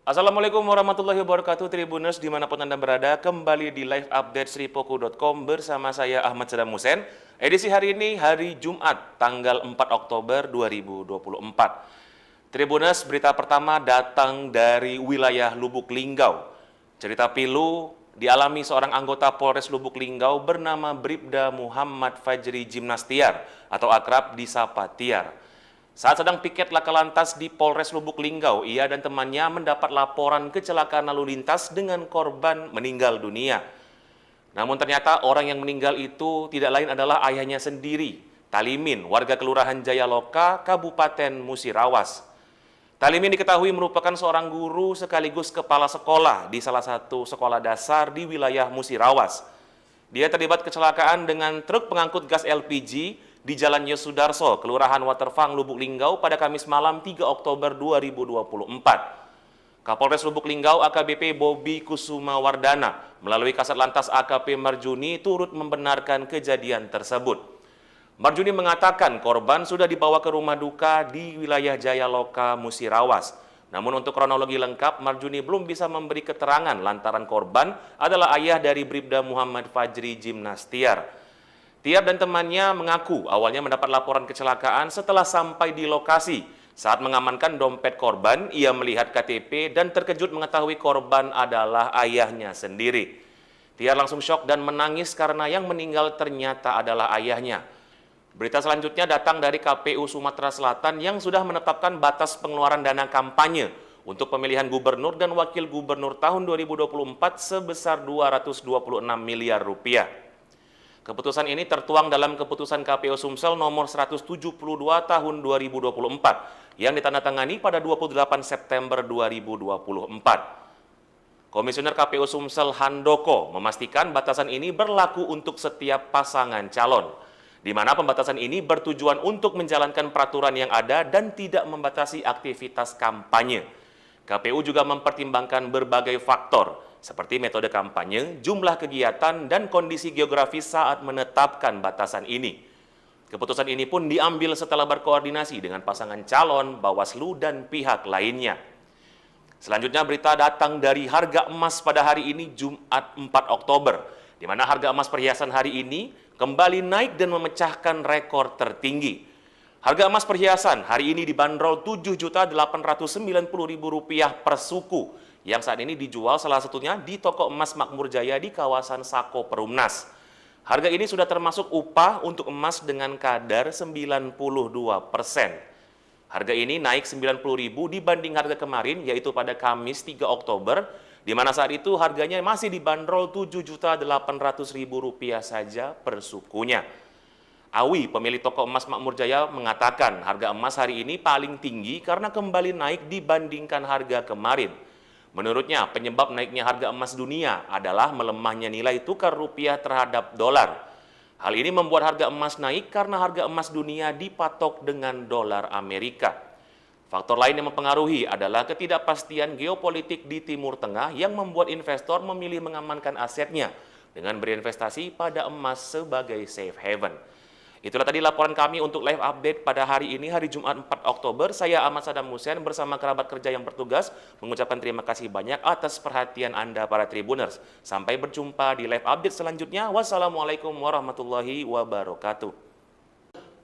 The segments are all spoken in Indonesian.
Assalamualaikum warahmatullahi wabarakatuh, Tribuners dimanapun Anda berada, kembali di live update sripoku.com bersama saya Ahmad Saddam Hussein. Edisi hari ini hari Jumat, tanggal 4 Oktober 2024. Tribuners, berita pertama datang dari wilayah Lubuk Linggau. Cerita pilu dialami seorang anggota Polres Lubuk Linggau bernama Bribda Muhammad Fajri Jimnastiar atau akrab disapa Tiar. Saat sedang piket laka lantas di Polres Lubuk Linggau, ia dan temannya mendapat laporan kecelakaan lalu lintas dengan korban meninggal dunia. Namun ternyata orang yang meninggal itu tidak lain adalah ayahnya sendiri, Talimin, warga Kelurahan Jayaloka, Kabupaten Musirawas. Talimin diketahui merupakan seorang guru sekaligus kepala sekolah di salah satu sekolah dasar di wilayah Musirawas. Dia terlibat kecelakaan dengan truk pengangkut gas LPG di Jalan Yosudarso, Kelurahan Waterfang, Lubuk Linggau pada Kamis malam 3 Oktober 2024. Kapolres Lubuk Linggau AKBP Bobi Kusuma Wardana melalui Kasat Lantas AKP Marjuni turut membenarkan kejadian tersebut. Marjuni mengatakan korban sudah dibawa ke rumah duka di wilayah Jayaloka, Musirawas. Namun untuk kronologi lengkap, Marjuni belum bisa memberi keterangan lantaran korban adalah ayah dari Bribda Muhammad Fajri Jimnastiar. Tiar dan temannya mengaku awalnya mendapat laporan kecelakaan setelah sampai di lokasi. Saat mengamankan dompet korban, ia melihat KTP dan terkejut mengetahui korban adalah ayahnya sendiri. Tiar langsung syok dan menangis karena yang meninggal ternyata adalah ayahnya. Berita selanjutnya datang dari KPU Sumatera Selatan yang sudah menetapkan batas pengeluaran dana kampanye untuk pemilihan gubernur dan wakil gubernur tahun 2024 sebesar 226 miliar rupiah. Keputusan ini tertuang dalam Keputusan KPU Sumsel nomor 172 tahun 2024 yang ditandatangani pada 28 September 2024. Komisioner KPU Sumsel Handoko memastikan batasan ini berlaku untuk setiap pasangan calon, di mana pembatasan ini bertujuan untuk menjalankan peraturan yang ada dan tidak membatasi aktivitas kampanye. KPU juga mempertimbangkan berbagai faktor, seperti metode kampanye, jumlah kegiatan, dan kondisi geografis saat menetapkan batasan ini. Keputusan ini pun diambil setelah berkoordinasi dengan pasangan calon, Bawaslu, dan pihak lainnya. Selanjutnya berita datang dari harga emas pada hari ini Jumat 4 Oktober, di mana harga emas perhiasan hari ini kembali naik dan memecahkan rekor tertinggi. Harga emas perhiasan hari ini dibanderol Rp7.890.000 per suku, yang saat ini dijual salah satunya di toko emas Makmur Jaya di kawasan Sako Perumnas. Harga ini sudah termasuk upah untuk emas dengan kadar 92%. Harga ini naik Rp90.000 dibanding harga kemarin, yaitu pada Kamis 3 Oktober, di mana saat itu harganya masih dibanderol Rp7.800.000 saja per sukunya. Awi, pemilik toko emas Makmur Jaya, mengatakan harga emas hari ini paling tinggi karena kembali naik dibandingkan harga kemarin. Menurutnya, penyebab naiknya harga emas dunia adalah melemahnya nilai tukar rupiah terhadap dolar. Hal ini membuat harga emas naik karena harga emas dunia dipatok dengan dolar Amerika. Faktor lain yang mempengaruhi adalah ketidakpastian geopolitik di Timur Tengah yang membuat investor memilih mengamankan asetnya dengan berinvestasi pada emas sebagai safe haven. Itulah tadi laporan kami untuk live update pada hari ini, hari Jumat 4 Oktober. Saya Ahmad Saddam Hussein bersama kerabat kerja yang bertugas mengucapkan terima kasih banyak atas perhatian Anda para Tribuners. Sampai berjumpa di live update selanjutnya. Wassalamualaikum warahmatullahi wabarakatuh.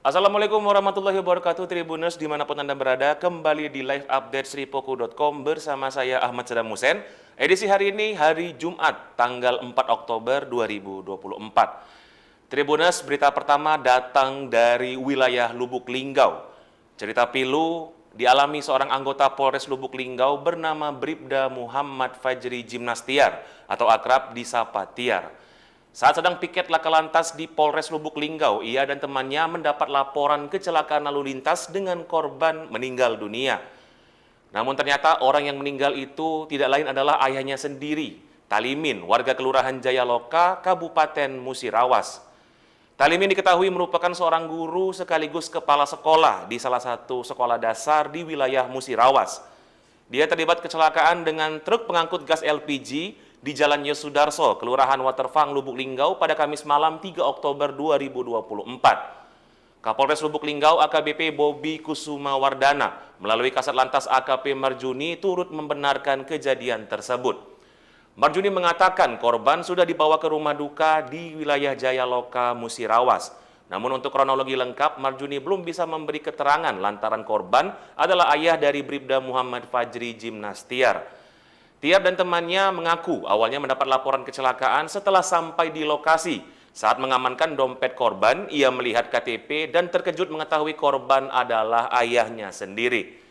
Assalamualaikum warahmatullahi wabarakatuh, Tribuners dimanapun Anda berada, kembali di live update sripoku.com bersama saya Ahmad Saddam Hussein. Edisi hari ini, hari Jumat, tanggal 4 Oktober 2024. Tribuners, berita pertama datang dari wilayah Lubuk Linggau. Cerita pilu dialami seorang anggota Polres Lubuk Linggau bernama Bribda Muhammad Fajri Jimnastiar atau akrab disapa Tiar. Saat sedang piket laka lantas di Polres Lubuk Linggau, ia dan temannya mendapat laporan kecelakaan lalu lintas dengan korban meninggal dunia. Namun ternyata orang yang meninggal itu tidak lain adalah ayahnya sendiri, Talimin, warga Kelurahan Jayaloka, Kabupaten Musirawas. Talimin diketahui merupakan seorang guru sekaligus kepala sekolah di salah satu sekolah dasar di wilayah Musirawas. Dia terlibat kecelakaan dengan truk pengangkut gas LPG di Jalan Yosudarso, Kelurahan Waterfang, Lubuk Linggau pada Kamis malam 3 Oktober 2024. Kapolres Lubuk Linggau AKBP Bobi Kusuma Wardana melalui Kasat Lantas AKP Marjuni turut membenarkan kejadian tersebut. Marjuni mengatakan korban sudah dibawa ke rumah duka di wilayah Jayaloka, Musirawas. Namun untuk kronologi lengkap, Marjuni belum bisa memberi keterangan lantaran korban adalah ayah dari Bribda Muhammad Fajri Jimnastiar. Tiar dan temannya mengaku awalnya mendapat laporan kecelakaan setelah sampai di lokasi. Saat mengamankan dompet korban, ia melihat KTP dan terkejut mengetahui korban adalah ayahnya sendiri.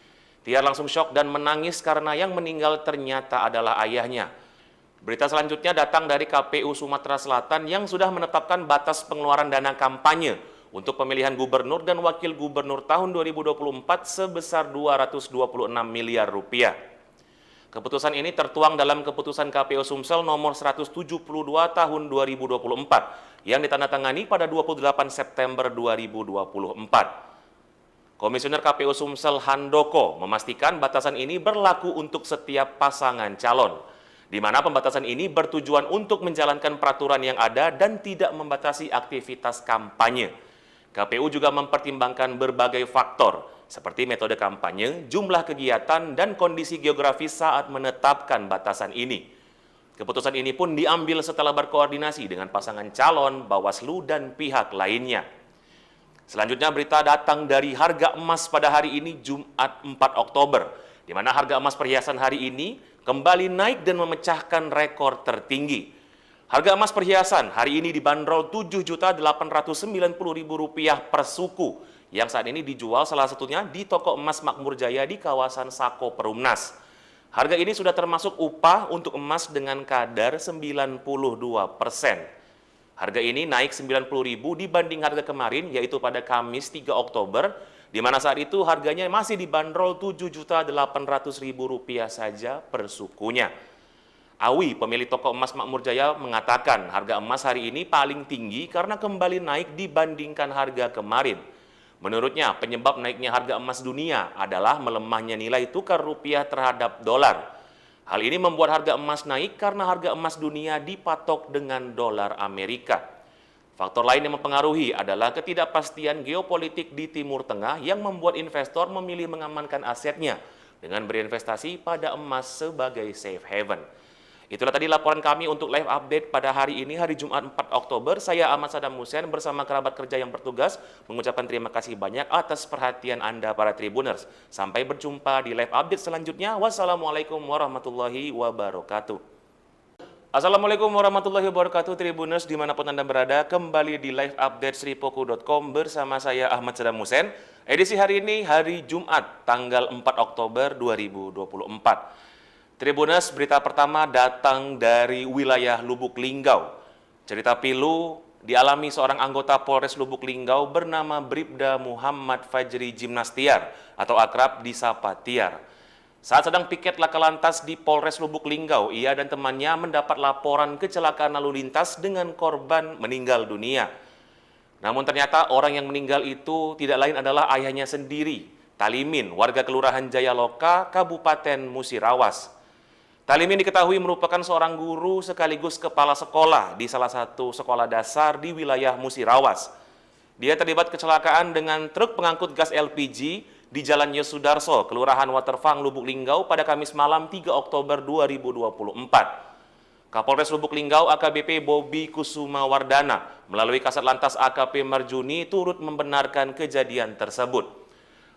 Tiar langsung syok dan menangis karena yang meninggal ternyata adalah ayahnya. Berita selanjutnya datang dari KPU Sumatera Selatan yang sudah menetapkan batas pengeluaran dana kampanye untuk pemilihan gubernur dan wakil gubernur tahun 2024 sebesar 226 miliar rupiah. Keputusan ini tertuang dalam Keputusan KPU Sumsel nomor 172 tahun 2024 yang ditandatangani pada 28 September 2024. Komisioner KPU Sumsel Handoko memastikan batasan ini berlaku untuk setiap pasangan calon, di mana pembatasan ini bertujuan untuk menjalankan peraturan yang ada dan tidak membatasi aktivitas kampanye. KPU juga mempertimbangkan berbagai faktor, seperti metode kampanye, jumlah kegiatan, dan kondisi geografis saat menetapkan batasan ini. Keputusan ini pun diambil setelah berkoordinasi dengan pasangan calon, Bawaslu, dan pihak lainnya. Selanjutnya berita datang dari harga emas pada hari ini Jumat 4 Oktober, di mana harga emas perhiasan hari ini kembali naik dan memecahkan rekor tertinggi. Harga emas perhiasan hari ini dibanderol Rp7.890.000 per suku, yang saat ini dijual salah satunya di toko emas Makmur Jaya di kawasan Sako Perumnas. Harga ini sudah termasuk upah untuk emas dengan kadar 92%. Harga ini naik Rp90.000 dibanding harga kemarin, yaitu pada Kamis 3 Oktober, di mana saat itu harganya masih dibanderol Rp7.800.000 saja per sukunya. Awi, pemilik toko emas Makmur Jaya, mengatakan harga emas hari ini paling tinggi karena kembali naik dibandingkan harga kemarin. Menurutnya, penyebab naiknya harga emas dunia adalah melemahnya nilai tukar rupiah terhadap dolar. Hal ini membuat harga emas naik karena harga emas dunia dipatok dengan dolar Amerika. Faktor lain yang mempengaruhi adalah ketidakpastian geopolitik di Timur Tengah yang membuat investor memilih mengamankan asetnya dengan berinvestasi pada emas sebagai safe haven. Itulah tadi laporan kami untuk live update pada hari ini, hari Jumat 4 Oktober. Saya Ahmad Sadam Hussein bersama kerabat kerja yang bertugas mengucapkan terima kasih banyak atas perhatian Anda para Tribuners. Sampai berjumpa di live update selanjutnya. Wassalamualaikum warahmatullahi wabarakatuh. Assalamualaikum warahmatullahi wabarakatuh Tribuners dimanapun Anda berada. Kembali di live update sripoku.com bersama saya Ahmad Sadam Hussein. Edisi hari ini hari Jumat tanggal 4 Oktober 2024. Tribuners, berita pertama datang dari wilayah Lubuk Linggau. Cerita pilu dialami seorang anggota Polres Lubuk Linggau bernama Bribda Muhammad Fajri Jimnastiar atau akrab disapa Tiar. Saat sedang piket laka lantas di Polres Lubuk Linggau, ia dan temannya mendapat laporan kecelakaan lalu lintas dengan korban meninggal dunia. Namun ternyata orang yang meninggal itu tidak lain adalah ayahnya sendiri, Talimin, warga Kelurahan Jayaloka, Kabupaten Musirawas. Talimin diketahui merupakan seorang guru sekaligus kepala sekolah di salah satu sekolah dasar di wilayah Musirawas. Dia terlibat kecelakaan dengan truk pengangkut gas LPG di Jalan Yosudarso, Kelurahan Waterfang, Lubuk Linggau pada Kamis malam 3 Oktober 2024. Kapolres Lubuk Linggau AKBP Bobi Kusuma Wardana melalui Kasat Lantas AKP Marjuni turut membenarkan kejadian tersebut.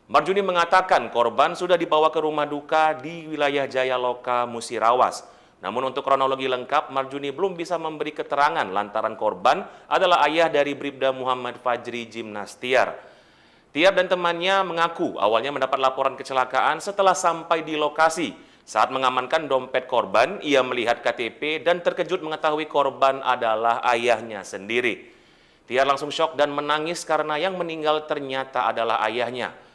Marjuni mengatakan korban sudah dibawa ke rumah duka di wilayah Jayaloka, Musirawas. Namun untuk kronologi lengkap, Marjuni belum bisa memberi keterangan lantaran korban adalah ayah dari Bribda Muhammad Fajri Jimnastiar. Tiar dan temannya mengaku awalnya mendapat laporan kecelakaan setelah sampai di lokasi. Saat mengamankan dompet korban, ia melihat KTP dan terkejut mengetahui korban adalah ayahnya sendiri. Tiar langsung syok dan menangis karena yang meninggal ternyata adalah ayahnya.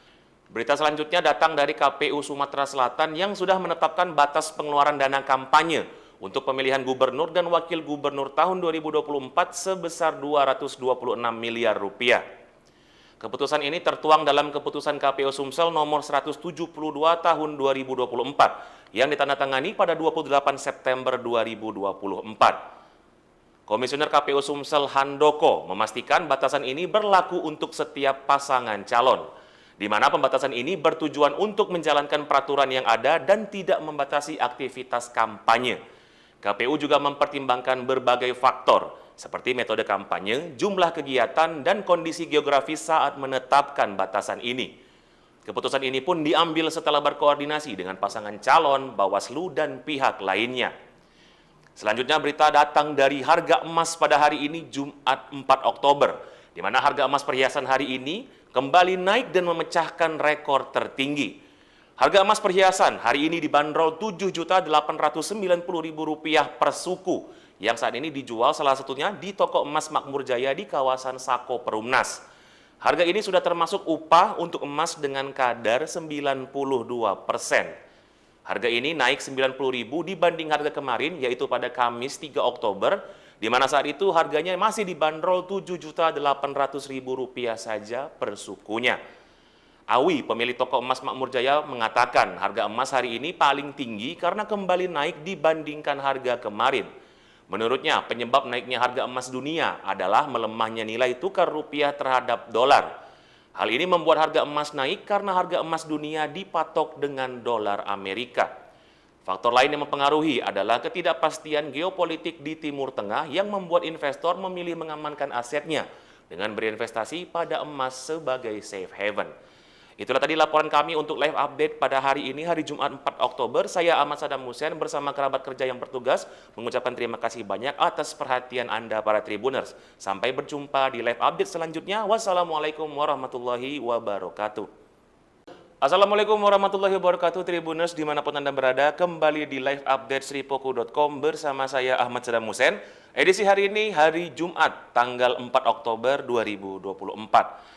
Berita selanjutnya datang dari KPU Sumatera Selatan yang sudah menetapkan batas pengeluaran dana kampanye untuk pemilihan gubernur dan wakil gubernur tahun 2024 sebesar Rp226 miliar. Keputusan ini tertuang dalam Keputusan KPU Sumsel nomor 172 tahun 2024 yang ditandatangani pada 28 September 2024. Komisioner KPU Sumsel Handoko memastikan batasan ini berlaku untuk setiap pasangan calon, di mana pembatasan ini bertujuan untuk menjalankan peraturan yang ada dan tidak membatasi aktivitas kampanye. KPU juga mempertimbangkan berbagai faktor, seperti metode kampanye, jumlah kegiatan, dan kondisi geografis saat menetapkan batasan ini. Keputusan ini pun diambil setelah berkoordinasi dengan pasangan calon, Bawaslu, dan pihak lainnya. Selanjutnya berita datang dari harga emas pada hari ini Jumat 4 Oktober, di mana harga emas perhiasan hari ini kembali naik dan memecahkan rekor tertinggi. Harga emas perhiasan hari ini dibanderol Rp7.890.000 per suku, yang saat ini dijual salah satunya di toko emas Makmur Jaya di kawasan Sako Perumnas. Harga ini sudah termasuk upah untuk emas dengan kadar 92%. Harga ini naik Rp90.000 dibanding harga kemarin, yaitu pada Kamis 3 Oktober, di mana saat itu harganya masih dibanderol Rp7.800.000 saja per sukunya. Awi, pemilik toko emas Makmur Jaya, mengatakan harga emas hari ini paling tinggi karena kembali naik dibandingkan harga kemarin. Menurutnya, penyebab naiknya harga emas dunia adalah melemahnya nilai tukar rupiah terhadap dolar. Hal ini membuat harga emas naik karena harga emas dunia dipatok dengan dolar Amerika. Faktor lain yang mempengaruhi adalah ketidakpastian geopolitik di Timur Tengah yang membuat investor memilih mengamankan asetnya dengan berinvestasi pada emas sebagai safe haven. Itulah tadi laporan kami untuk live update pada hari ini, hari Jumat 4 Oktober. Saya Ahmad Saddam Hussein bersama kerabat kerja yang bertugas mengucapkan terima kasih banyak atas perhatian Anda para Tribuners. Sampai berjumpa di live update selanjutnya. Wassalamualaikum warahmatullahi wabarakatuh. Assalamualaikum warahmatullahi wabarakatuh Tribuners dimanapun Anda berada. Kembali di live update sripoku.com bersama saya Ahmad Saddam Hussein. Edisi hari ini hari Jumat tanggal 4 Oktober 2024.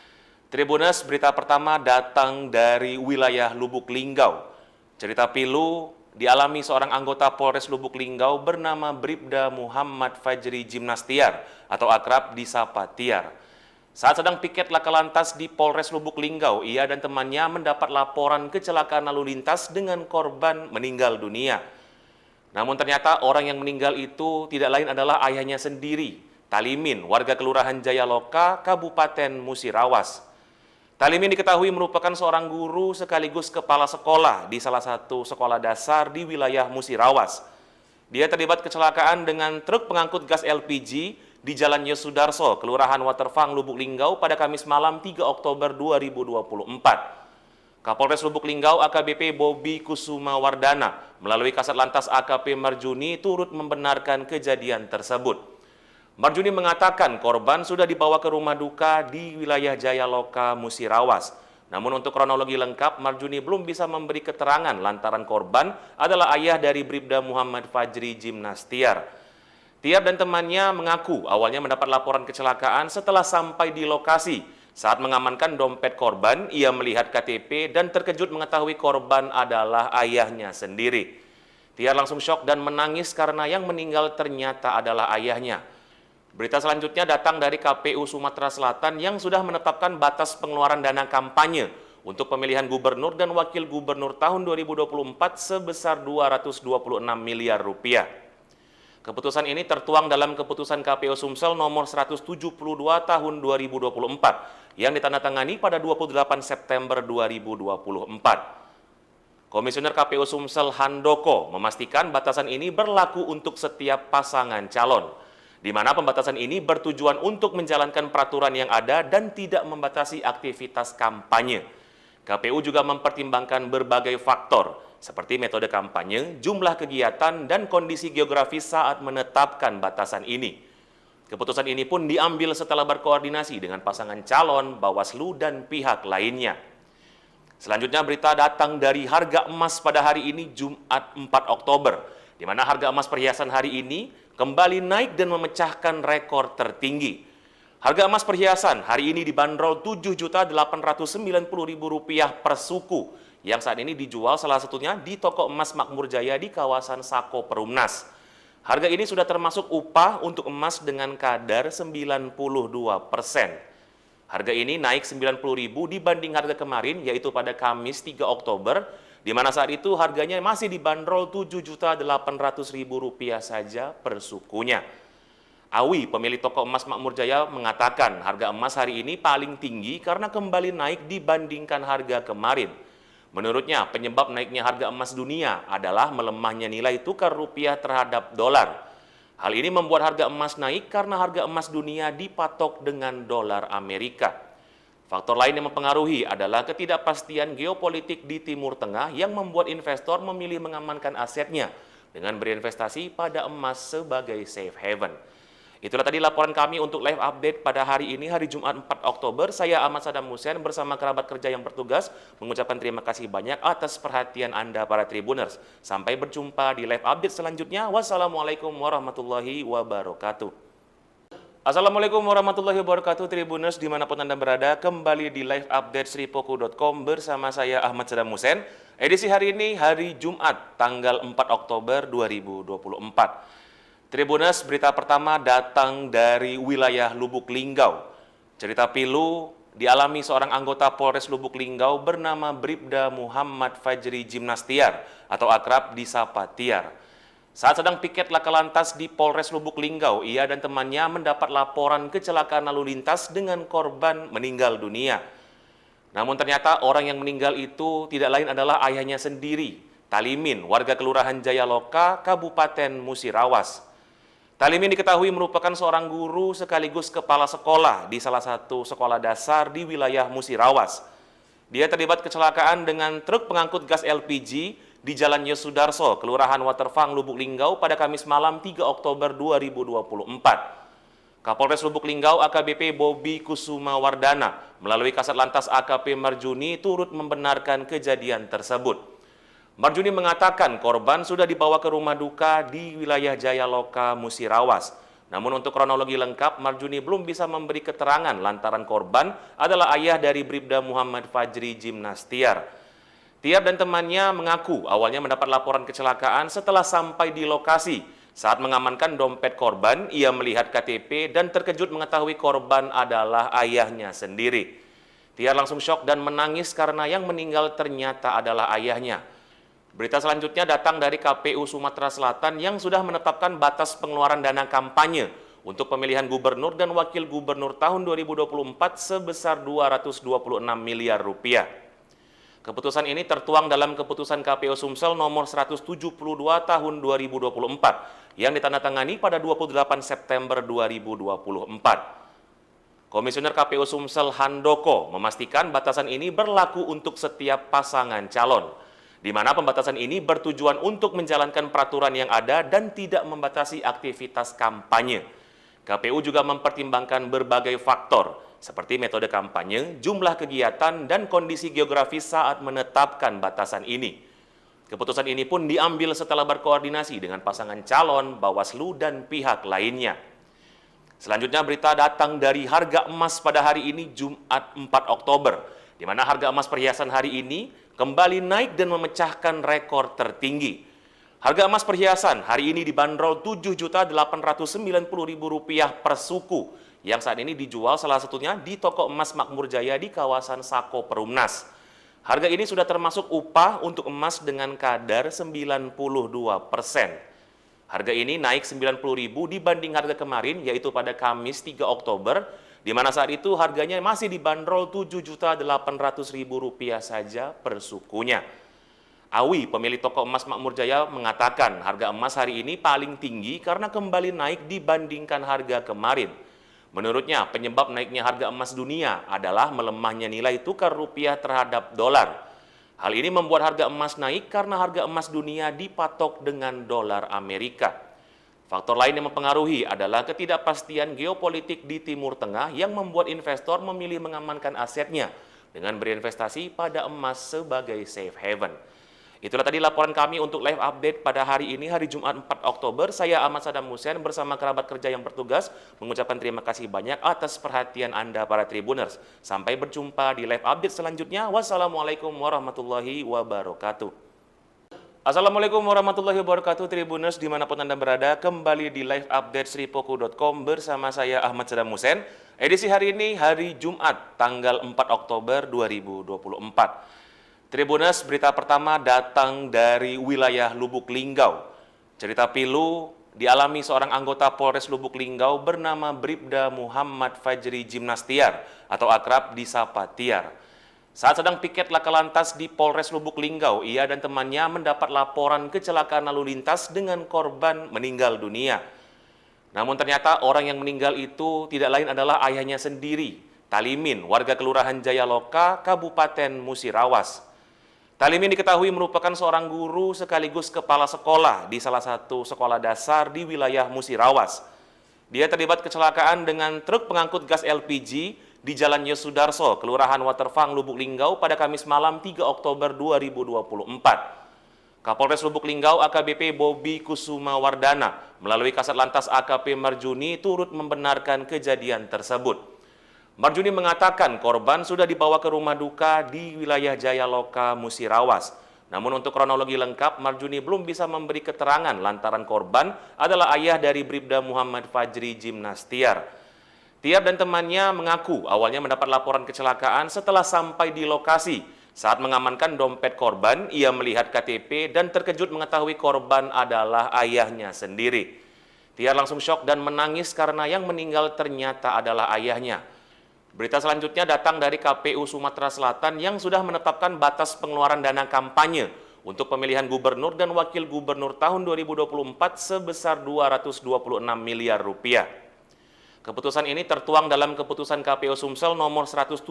Tribuners, berita pertama datang dari wilayah Lubuk Linggau. Cerita pilu dialami seorang anggota Polres Lubuk Linggau bernama Bribda Muhammad Fajri Jimnastiar atau akrab disapa Tiar. Saat sedang piket laka lantas di Polres Lubuk Linggau, ia dan temannya mendapat laporan kecelakaan lalu lintas dengan korban meninggal dunia. Namun ternyata orang yang meninggal itu tidak lain adalah ayahnya sendiri, Talimin, warga Kelurahan Jayaloka, Kabupaten Musirawas. Talimin diketahui merupakan seorang guru sekaligus kepala sekolah di salah satu sekolah dasar di wilayah Musirawas. Dia terlibat kecelakaan dengan truk pengangkut gas LPG di Jalan Yosudarso, Kelurahan Waterfang, Lubuk Linggau pada Kamis malam 3 Oktober 2024. Kapolres Lubuk Linggau AKBP Bobi Kusuma Wardana melalui Kasat Lantas AKP Marjuni turut membenarkan kejadian tersebut. Marjuni mengatakan korban sudah dibawa ke rumah duka di wilayah Jayaloka, Musirawas. Namun untuk kronologi lengkap, Marjuni belum bisa memberi keterangan lantaran korban adalah ayah dari Bribda Muhammad Fajri Jimnastiar. Tiar dan temannya mengaku awalnya mendapat laporan kecelakaan setelah sampai di lokasi. Saat mengamankan dompet korban, ia melihat KTP dan terkejut mengetahui korban adalah ayahnya sendiri. Tiar langsung syok dan menangis karena yang meninggal ternyata adalah ayahnya. Berita selanjutnya datang dari KPU Sumatera Selatan yang sudah menetapkan batas pengeluaran dana kampanye untuk pemilihan gubernur dan wakil gubernur tahun 2024 sebesar Rp226 miliar. Keputusan ini tertuang dalam keputusan KPU Sumsel nomor 172 tahun 2024 yang ditandatangani pada 28 September 2024. Komisioner KPU Sumsel Handoko memastikan batasan ini berlaku untuk setiap pasangan calon, di mana pembatasan ini bertujuan untuk menjalankan peraturan yang ada dan tidak membatasi aktivitas kampanye. KPU juga mempertimbangkan berbagai faktor, seperti metode kampanye, jumlah kegiatan, dan kondisi geografis saat menetapkan batasan ini. Keputusan ini pun diambil setelah berkoordinasi dengan pasangan calon, Bawaslu, dan pihak lainnya. Selanjutnya berita datang dari harga emas pada hari ini Jumat 4 Oktober, di mana harga emas perhiasan hari ini kembali naik dan memecahkan rekor tertinggi. Harga emas perhiasan hari ini dibanderol Rp7.890.000 per suku, yang saat ini dijual salah satunya di toko emas Makmur Jaya di kawasan Sako Perumnas. Harga ini sudah termasuk upah untuk emas dengan kadar 92%. Harga ini naik Rp90.000 dibanding harga kemarin, yaitu pada Kamis 3 Oktober, di mana saat itu harganya masih dibanderol Rp7.800.000 saja per sukunya. Awi, pemilik toko emas Makmur Jaya, mengatakan harga emas hari ini paling tinggi karena kembali naik dibandingkan harga kemarin. Menurutnya, penyebab naiknya harga emas dunia adalah melemahnya nilai tukar rupiah terhadap dolar. Hal ini membuat harga emas naik karena harga emas dunia dipatok dengan dolar Amerika. Faktor lain yang mempengaruhi adalah ketidakpastian geopolitik di Timur Tengah yang membuat investor memilih mengamankan asetnya dengan berinvestasi pada emas sebagai safe haven. Itulah tadi laporan kami untuk live update pada hari ini, hari Jumat 4 Oktober. Saya Ahmad Saddam Hussein bersama kerabat kerja yang bertugas mengucapkan terima kasih banyak atas perhatian Anda para Tribuners. Sampai berjumpa di live update selanjutnya. Wassalamualaikum warahmatullahi wabarakatuh. Assalamualaikum warahmatullahi wabarakatuh Tribuners dimanapun Anda berada. Kembali di live update sripoku.com bersama saya Ahmad Saddam Hussein. Edisi hari ini hari Jumat tanggal 4 Oktober 2024. Tribuners, berita pertama datang dari wilayah Lubuk Linggau. Cerita pilu dialami seorang anggota Polres Lubuk Linggau bernama Bribda Muhammad Fajri Jimnastiar atau akrab disapa Tiar. Saat sedang piket laka lantas di Polres Lubuk Linggau, ia dan temannya mendapat laporan kecelakaan lalu lintas dengan korban meninggal dunia. Namun ternyata orang yang meninggal itu tidak lain adalah ayahnya sendiri, Talimin, warga Kelurahan Jayaloka, Kabupaten Musirawas. Talimin diketahui merupakan seorang guru sekaligus kepala sekolah di salah satu sekolah dasar di wilayah Musirawas. Dia terlibat kecelakaan dengan truk pengangkut gas LPG di Jalan Yosudarso, Kelurahan Waterfang, Lubuk Linggau pada Kamis malam 3 Oktober 2024. Kapolres Lubuk Linggau AKBP Bobi Kusuma Wardana melalui Kasat Lantas AKP Marjuni turut membenarkan kejadian tersebut. Marjuni mengatakan korban sudah dibawa ke rumah duka di wilayah Jayaloka, Musirawas. Namun untuk kronologi lengkap, Marjuni belum bisa memberi keterangan lantaran korban adalah ayah dari Bribda Muhammad Fajri Jimnastiar. Tiar dan temannya mengaku awalnya mendapat laporan kecelakaan setelah sampai di lokasi. Saat mengamankan dompet korban, ia melihat KTP dan terkejut mengetahui korban adalah ayahnya sendiri. Tiar langsung syok dan menangis karena yang meninggal ternyata adalah ayahnya. Berita selanjutnya datang dari KPU Sumatera Selatan yang sudah menetapkan batas pengeluaran dana kampanye untuk pemilihan gubernur dan wakil gubernur tahun 2024 sebesar 226 miliar rupiah. Keputusan ini tertuang dalam keputusan KPU Sumsel nomor 172 tahun 2024 yang ditandatangani pada 28 September 2024. Komisioner KPU Sumsel Handoko memastikan batasan ini berlaku untuk setiap pasangan calon, di mana pembatasan ini bertujuan untuk menjalankan peraturan yang ada dan tidak membatasi aktivitas kampanye. KPU juga mempertimbangkan berbagai faktor, seperti metode kampanye, jumlah kegiatan, dan kondisi geografis saat menetapkan batasan ini. Keputusan ini pun diambil setelah berkoordinasi dengan pasangan calon, Bawaslu, dan pihak lainnya. Selanjutnya berita datang dari harga emas pada hari ini Jumat 4 Oktober, di mana harga emas perhiasan hari ini kembali naik dan memecahkan rekor tertinggi. Harga emas perhiasan hari ini dibanderol Rp7.890.000 per suku, yang saat ini dijual salah satunya di toko emas Makmur Jaya di kawasan Sako Perumnas. Harga ini sudah termasuk upah untuk emas dengan kadar 92%. Harga ini naik Rp90.000 dibanding harga kemarin, yaitu pada Kamis 3 Oktober, di mana saat itu harganya masih dibanderol Rp7.800.000 saja per sukunya. Awi, pemilik toko emas Makmur Jaya, mengatakan harga emas hari ini paling tinggi karena kembali naik dibandingkan harga kemarin. Menurutnya, penyebab naiknya harga emas dunia adalah melemahnya nilai tukar rupiah terhadap dolar. Hal ini membuat harga emas naik karena harga emas dunia dipatok dengan dolar Amerika. Faktor lain yang mempengaruhi adalah ketidakpastian geopolitik di Timur Tengah yang membuat investor memilih mengamankan asetnya dengan berinvestasi pada emas sebagai safe haven. Itulah tadi laporan kami untuk live update pada hari ini, hari Jumat 4 Oktober. Saya Ahmad Saddam Hussein bersama kerabat kerja yang bertugas mengucapkan terima kasih banyak atas perhatian Anda para Tribuners. Sampai berjumpa di live update selanjutnya. Wassalamualaikum warahmatullahi wabarakatuh. Assalamualaikum warahmatullahi wabarakatuh Tribuners dimanapun Anda berada. Kembali di live update sripoku.com bersama saya Ahmad Saddam Hussein. Edisi hari ini hari Jumat tanggal 4 Oktober 2024. Tribuners, berita pertama datang dari wilayah Lubuk Linggau. Cerita pilu dialami seorang anggota Polres Lubuk Linggau bernama Bribda Muhammad Fajri Jimnastiar atau akrab disapa Tiar. Saat sedang piket laka lantas di Polres Lubuk Linggau, ia dan temannya mendapat laporan kecelakaan lalu lintas dengan korban meninggal dunia. Namun ternyata orang yang meninggal itu tidak lain adalah ayahnya sendiri, Talimin, warga Kelurahan Jayaloka, Kabupaten Musirawas. Talimin diketahui merupakan seorang guru sekaligus kepala sekolah di salah satu sekolah dasar di wilayah Musirawas. Dia terlibat kecelakaan dengan truk pengangkut gas LPG di Jalan Yosudarso, Kelurahan Waterfang, Lubuk Linggau pada Kamis malam 3 Oktober 2024. Kapolres Lubuk Linggau AKBP Bobi Kusuma Wardana melalui Kasat Lantas AKP Marjuni turut membenarkan kejadian tersebut. Marjuni mengatakan korban sudah dibawa ke rumah duka di wilayah Jayaloka, Musirawas. Namun untuk kronologi lengkap, Marjuni belum bisa memberi keterangan lantaran korban adalah ayah dari Bribda Muhammad Fajri Jimnastiar. Tiar dan temannya mengaku awalnya mendapat laporan kecelakaan setelah sampai di lokasi. Saat mengamankan dompet korban, ia melihat KTP dan terkejut mengetahui korban adalah ayahnya sendiri. Tiar langsung syok dan menangis karena yang meninggal ternyata adalah ayahnya. Berita selanjutnya datang dari KPU Sumatera Selatan yang sudah menetapkan batas pengeluaran dana kampanye untuk pemilihan gubernur dan wakil gubernur tahun 2024 sebesar 226 miliar rupiah. Keputusan ini tertuang dalam keputusan KPU Sumsel nomor 172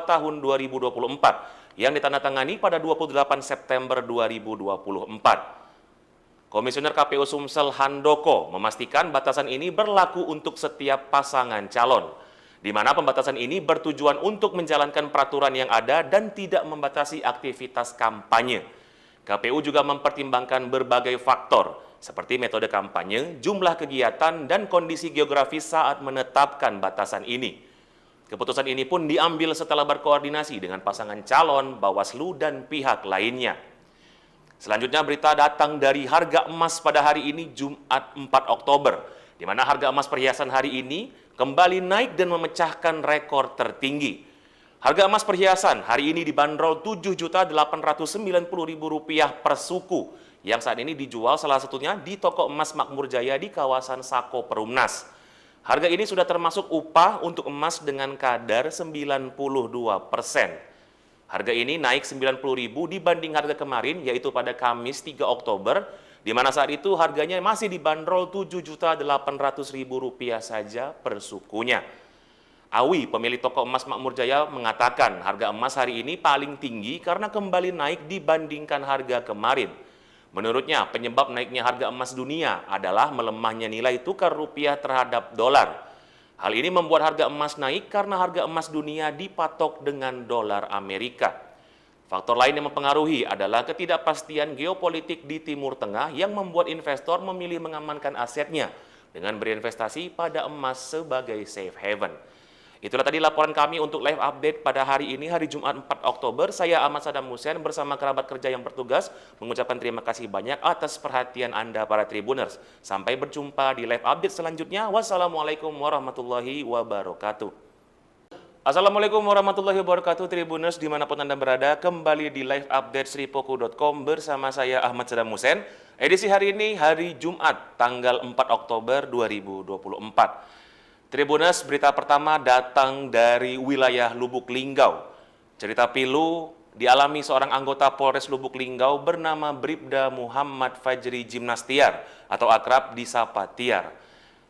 tahun 2024 yang ditandatangani pada 28 September 2024. Komisioner KPU Sumsel Handoko memastikan batasan ini berlaku untuk setiap pasangan calon, di mana pembatasan ini bertujuan untuk menjalankan peraturan yang ada dan tidak membatasi aktivitas kampanye. KPU juga mempertimbangkan berbagai faktor, seperti metode kampanye, jumlah kegiatan, dan kondisi geografis saat menetapkan batasan ini. Keputusan ini pun diambil setelah berkoordinasi dengan pasangan calon, Bawaslu, dan pihak lainnya. Selanjutnya berita datang dari harga emas pada hari ini Jumat 4 Oktober, di mana harga emas perhiasan hari ini kembali naik dan memecahkan rekor tertinggi. Harga emas perhiasan hari ini dibanderol Rp7.890.000 per suku, yang saat ini dijual salah satunya di toko emas Makmur Jaya di kawasan Sako Perumnas. Harga ini sudah termasuk upah untuk emas dengan kadar 92%. Harga ini naik Rp90.000 dibanding harga kemarin, yaitu pada Kamis 3 Oktober, di mana saat itu harganya masih dibanderol Rp7.800.000 saja per sukunya. Awi, pemilik toko emas Makmur Jaya, mengatakan harga emas hari ini paling tinggi karena kembali naik dibandingkan harga kemarin. Menurutnya, penyebab naiknya harga emas dunia adalah melemahnya nilai tukar rupiah terhadap dolar. Hal ini membuat harga emas naik karena harga emas dunia dipatok dengan dolar Amerika. Faktor lain yang mempengaruhi adalah ketidakpastian geopolitik di Timur Tengah yang membuat investor memilih mengamankan asetnya dengan berinvestasi pada emas sebagai safe haven. Itulah tadi laporan kami untuk live update pada hari ini, hari Jumat 4 Oktober. Saya Ahmad Sadam Hussein bersama kerabat kerja yang bertugas mengucapkan terima kasih banyak atas perhatian Anda para Tribuners. Sampai berjumpa di live update selanjutnya. Wassalamualaikum warahmatullahi wabarakatuh. Assalamualaikum warahmatullahi wabarakatuh, Tribuners dimanapun Anda berada. Kembali di live update sripoku.com bersama saya Ahmad Sadam Hussein. Edisi hari ini hari Jumat tanggal 4 Oktober 2024. Tribuners, berita pertama datang dari wilayah Lubuk Linggau. Cerita pilu dialami seorang anggota Polres Lubuk Linggau bernama Bribda Muhammad Fajri Jimnastiar atau akrab disapa Tiar.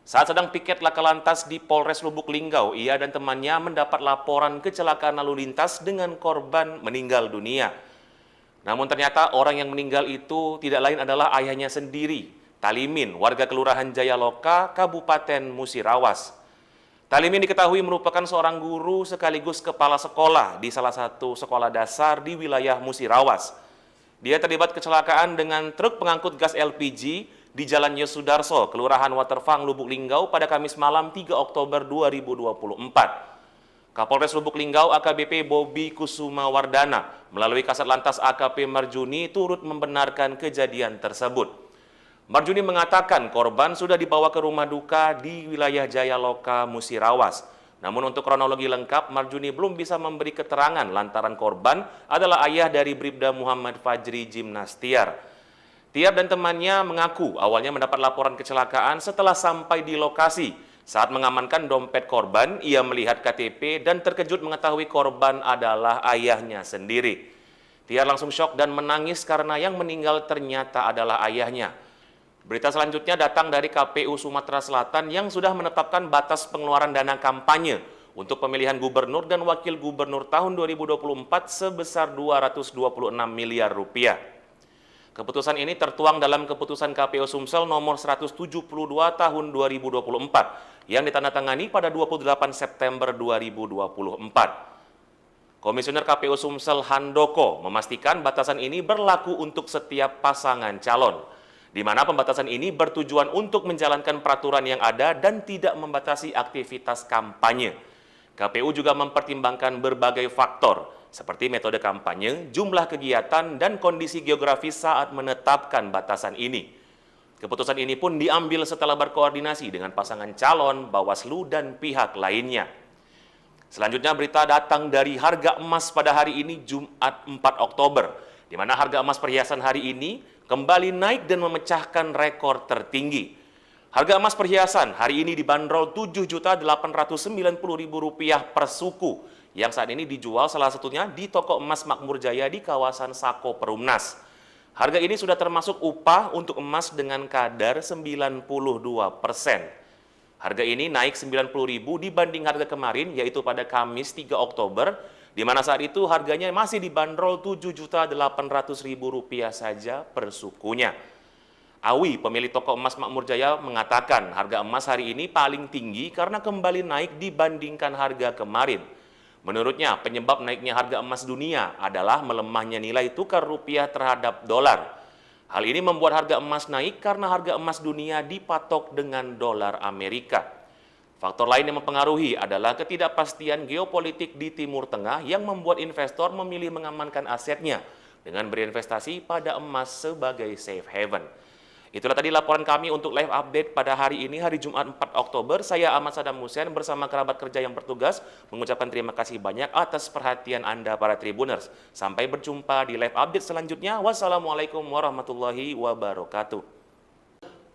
Saat sedang piket laka lantas di Polres Lubuk Linggau, ia dan temannya mendapat laporan kecelakaan lalu lintas dengan korban meninggal dunia. Namun ternyata orang yang meninggal itu tidak lain adalah ayahnya sendiri, Talimin, warga Kelurahan Jayaloka, Kabupaten Musirawas. Talimin diketahui merupakan seorang guru sekaligus kepala sekolah di salah satu sekolah dasar di wilayah Musirawas. Dia terlibat kecelakaan dengan truk pengangkut gas LPG di Jalan Yosudarso, Kelurahan Waterfang, Lubuk Linggau pada Kamis malam 3 Oktober 2024. Kapolres Lubuk Linggau AKBP Bobi Kusuma Wardana melalui Kasat Lantas AKP Marjuni turut membenarkan kejadian tersebut. Marjuni mengatakan korban sudah dibawa ke rumah duka di wilayah Jayaloka, Musirawas. Namun untuk kronologi lengkap, Marjuni belum bisa memberi keterangan lantaran korban adalah ayah dari Bribda Muhammad Fajri Jimnastiar. Tiar dan temannya mengaku awalnya mendapat laporan kecelakaan setelah sampai di lokasi. Saat mengamankan dompet korban, ia melihat KTP dan terkejut mengetahui korban adalah ayahnya sendiri. Tiar langsung syok dan menangis karena yang meninggal ternyata adalah ayahnya. Berita selanjutnya datang dari KPU Sumatera Selatan yang sudah menetapkan batas pengeluaran dana kampanye untuk pemilihan gubernur dan wakil gubernur tahun 2024 sebesar 226 miliar rupiah. Keputusan ini tertuang dalam Keputusan KPU Sumsel nomor 172 tahun 2024 yang ditandatangani pada 28 September 2024. Komisioner KPU Sumsel Handoko memastikan batasan ini berlaku untuk setiap pasangan calon, di mana pembatasan ini bertujuan untuk menjalankan peraturan yang ada dan tidak membatasi aktivitas kampanye. KPU juga mempertimbangkan berbagai faktor, seperti metode kampanye, jumlah kegiatan, dan kondisi geografis saat menetapkan batasan ini. Keputusan ini pun diambil setelah berkoordinasi dengan pasangan calon, Bawaslu, dan pihak lainnya. Selanjutnya berita datang dari harga emas pada hari ini Jumat 4 Oktober, di mana harga emas perhiasan hari ini kembali naik dan memecahkan rekor tertinggi. Harga emas perhiasan hari ini dibanderol Rp7.890.000 per suku, yang saat ini dijual salah satunya di toko emas Makmur Jaya di kawasan Sako Perumnas. Harga ini sudah termasuk upah untuk emas dengan kadar 92%. Harga ini naik Rp90.000 dibanding harga kemarin, yaitu pada Kamis 3 Oktober, di mana saat itu harganya masih dibanderol Rp7.800.000 saja per sukunya. Awi, pemilik toko emas Makmur Jaya, mengatakan harga emas hari ini paling tinggi karena kembali naik dibandingkan harga kemarin. Menurutnya, penyebab naiknya harga emas dunia adalah melemahnya nilai tukar rupiah terhadap dolar. Hal ini membuat harga emas naik karena harga emas dunia dipatok dengan dolar Amerika. Faktor lain yang mempengaruhi adalah ketidakpastian geopolitik di Timur Tengah yang membuat investor memilih mengamankan asetnya dengan berinvestasi pada emas sebagai safe haven. Itulah tadi laporan kami untuk live update pada hari ini, hari Jumat 4 Oktober. Saya Ahmad Sadam Hussein bersama kerabat kerja yang bertugas mengucapkan terima kasih banyak atas perhatian Anda para Tribuners. Sampai berjumpa di live update selanjutnya. Wassalamualaikum warahmatullahi wabarakatuh.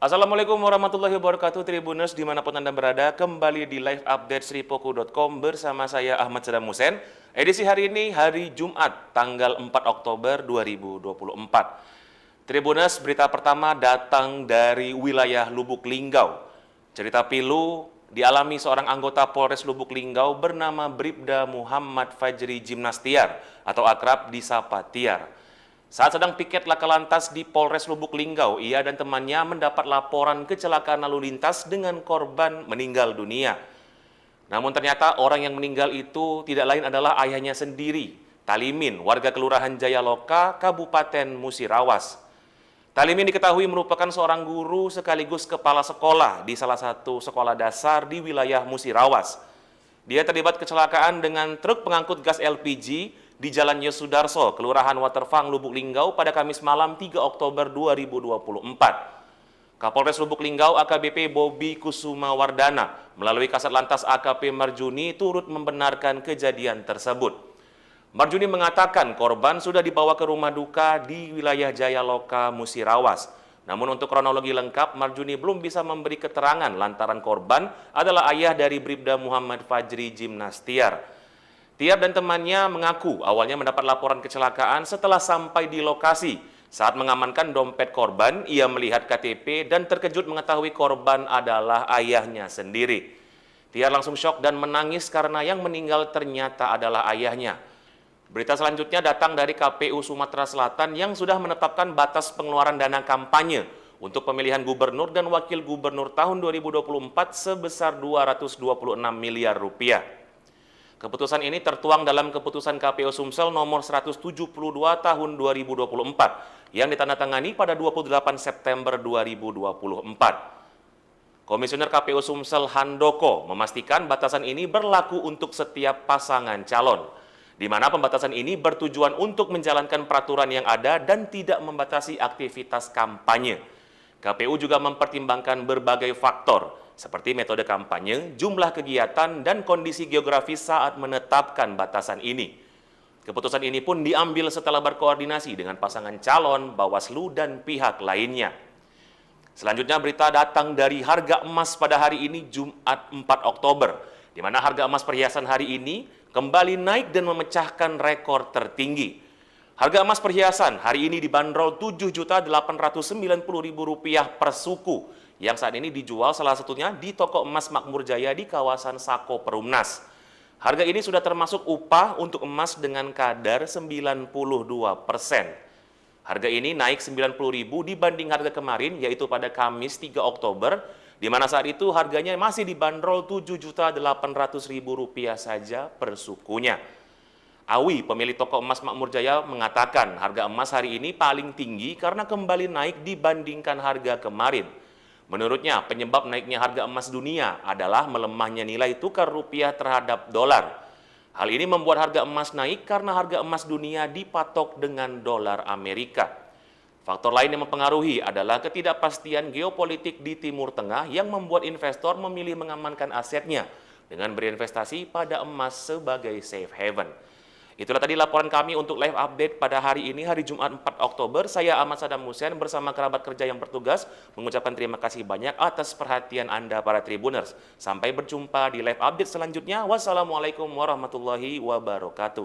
Assalamualaikum warahmatullahi wabarakatuh Tribuners dimanapun Anda berada. Kembali di live update sripoku.com bersama saya Ahmad Sadam Hussein. Edisi hari ini hari Jumat tanggal 4 Oktober 2024. Tribuners, berita pertama datang dari wilayah Lubuk Linggau. Cerita pilu dialami seorang anggota Polres Lubuk Linggau bernama Bribda Muhammad Fajri Jimnastiar atau akrab disapa Tiar. Saat sedang piket laka lantas di Polres Lubuk Linggau, ia dan temannya mendapat laporan kecelakaan lalu lintas dengan korban meninggal dunia. Namun ternyata orang yang meninggal itu tidak lain adalah ayahnya sendiri, Talimin, warga Kelurahan Jayaloka, Kabupaten Musirawas. Talimin diketahui merupakan seorang guru sekaligus kepala sekolah di salah satu sekolah dasar di wilayah Musirawas. Dia terlibat kecelakaan dengan truk pengangkut gas LPG di Jalan Yosudarso, Kelurahan Waterfang, Lubuk Linggau pada Kamis malam 3 Oktober 2024. Kapolres Lubuk Linggau AKBP Bobi Kusuma Wardana melalui Kasat Lantas AKP Marjuni turut membenarkan kejadian tersebut. Marjuni mengatakan korban sudah dibawa ke rumah duka di wilayah Jayaloka, Musirawas. Namun untuk kronologi lengkap, Marjuni belum bisa memberi keterangan lantaran korban adalah ayah dari Bribda Muhammad Fajri Jimnastiar. Tiar dan temannya mengaku awalnya mendapat laporan kecelakaan setelah sampai di lokasi. Saat mengamankan dompet korban, ia melihat KTP dan terkejut mengetahui korban adalah ayahnya sendiri. Tiar langsung syok dan menangis karena yang meninggal ternyata adalah ayahnya. Berita selanjutnya datang dari KPU Sumatera Selatan yang sudah menetapkan batas pengeluaran dana kampanye untuk pemilihan gubernur dan wakil gubernur tahun 2024 sebesar 226 miliar rupiah. Keputusan ini tertuang dalam Keputusan KPU Sumsel nomor 172 tahun 2024 yang ditandatangani pada 28 September 2024. Komisioner KPU Sumsel Handoko memastikan batasan ini berlaku untuk setiap pasangan calon, di mana pembatasan ini bertujuan untuk menjalankan peraturan yang ada dan tidak membatasi aktivitas kampanye. KPU juga mempertimbangkan berbagai faktor, seperti metode kampanye, jumlah kegiatan, dan kondisi geografis saat menetapkan batasan ini. Keputusan ini pun diambil setelah berkoordinasi dengan pasangan calon, Bawaslu, dan pihak lainnya. Selanjutnya berita datang dari harga emas pada hari ini Jumat 4 Oktober, di mana harga emas perhiasan hari ini kembali naik dan memecahkan rekor tertinggi. Harga emas perhiasan hari ini dibanderol Rp7.890.000 per suku, yang saat ini dijual salah satunya di toko emas Makmur Jaya di kawasan Sako Perumnas. Harga ini sudah termasuk upah untuk emas dengan kadar 92%. Harga ini naik Rp90.000 dibanding harga kemarin, yaitu pada Kamis 3 Oktober, di mana saat itu harganya masih dibanderol Rp7.800.000 saja per sukunya. Awi, pemilik toko emas Makmur Jaya, mengatakan harga emas hari ini paling tinggi karena kembali naik dibandingkan harga kemarin. Menurutnya, penyebab naiknya harga emas dunia adalah melemahnya nilai tukar rupiah terhadap dolar. Hal ini membuat harga emas naik karena harga emas dunia dipatok dengan dolar Amerika. Faktor lain yang mempengaruhi adalah ketidakpastian geopolitik di Timur Tengah yang membuat investor memilih mengamankan asetnya dengan berinvestasi pada emas sebagai safe haven. Itulah tadi laporan kami untuk live update pada hari ini, hari Jumat 4 Oktober. Saya Ahmad Sadam Hussein bersama kerabat kerja yang bertugas mengucapkan terima kasih banyak atas perhatian Anda para Tribuners. Sampai berjumpa di live update selanjutnya. Wassalamualaikum warahmatullahi wabarakatuh.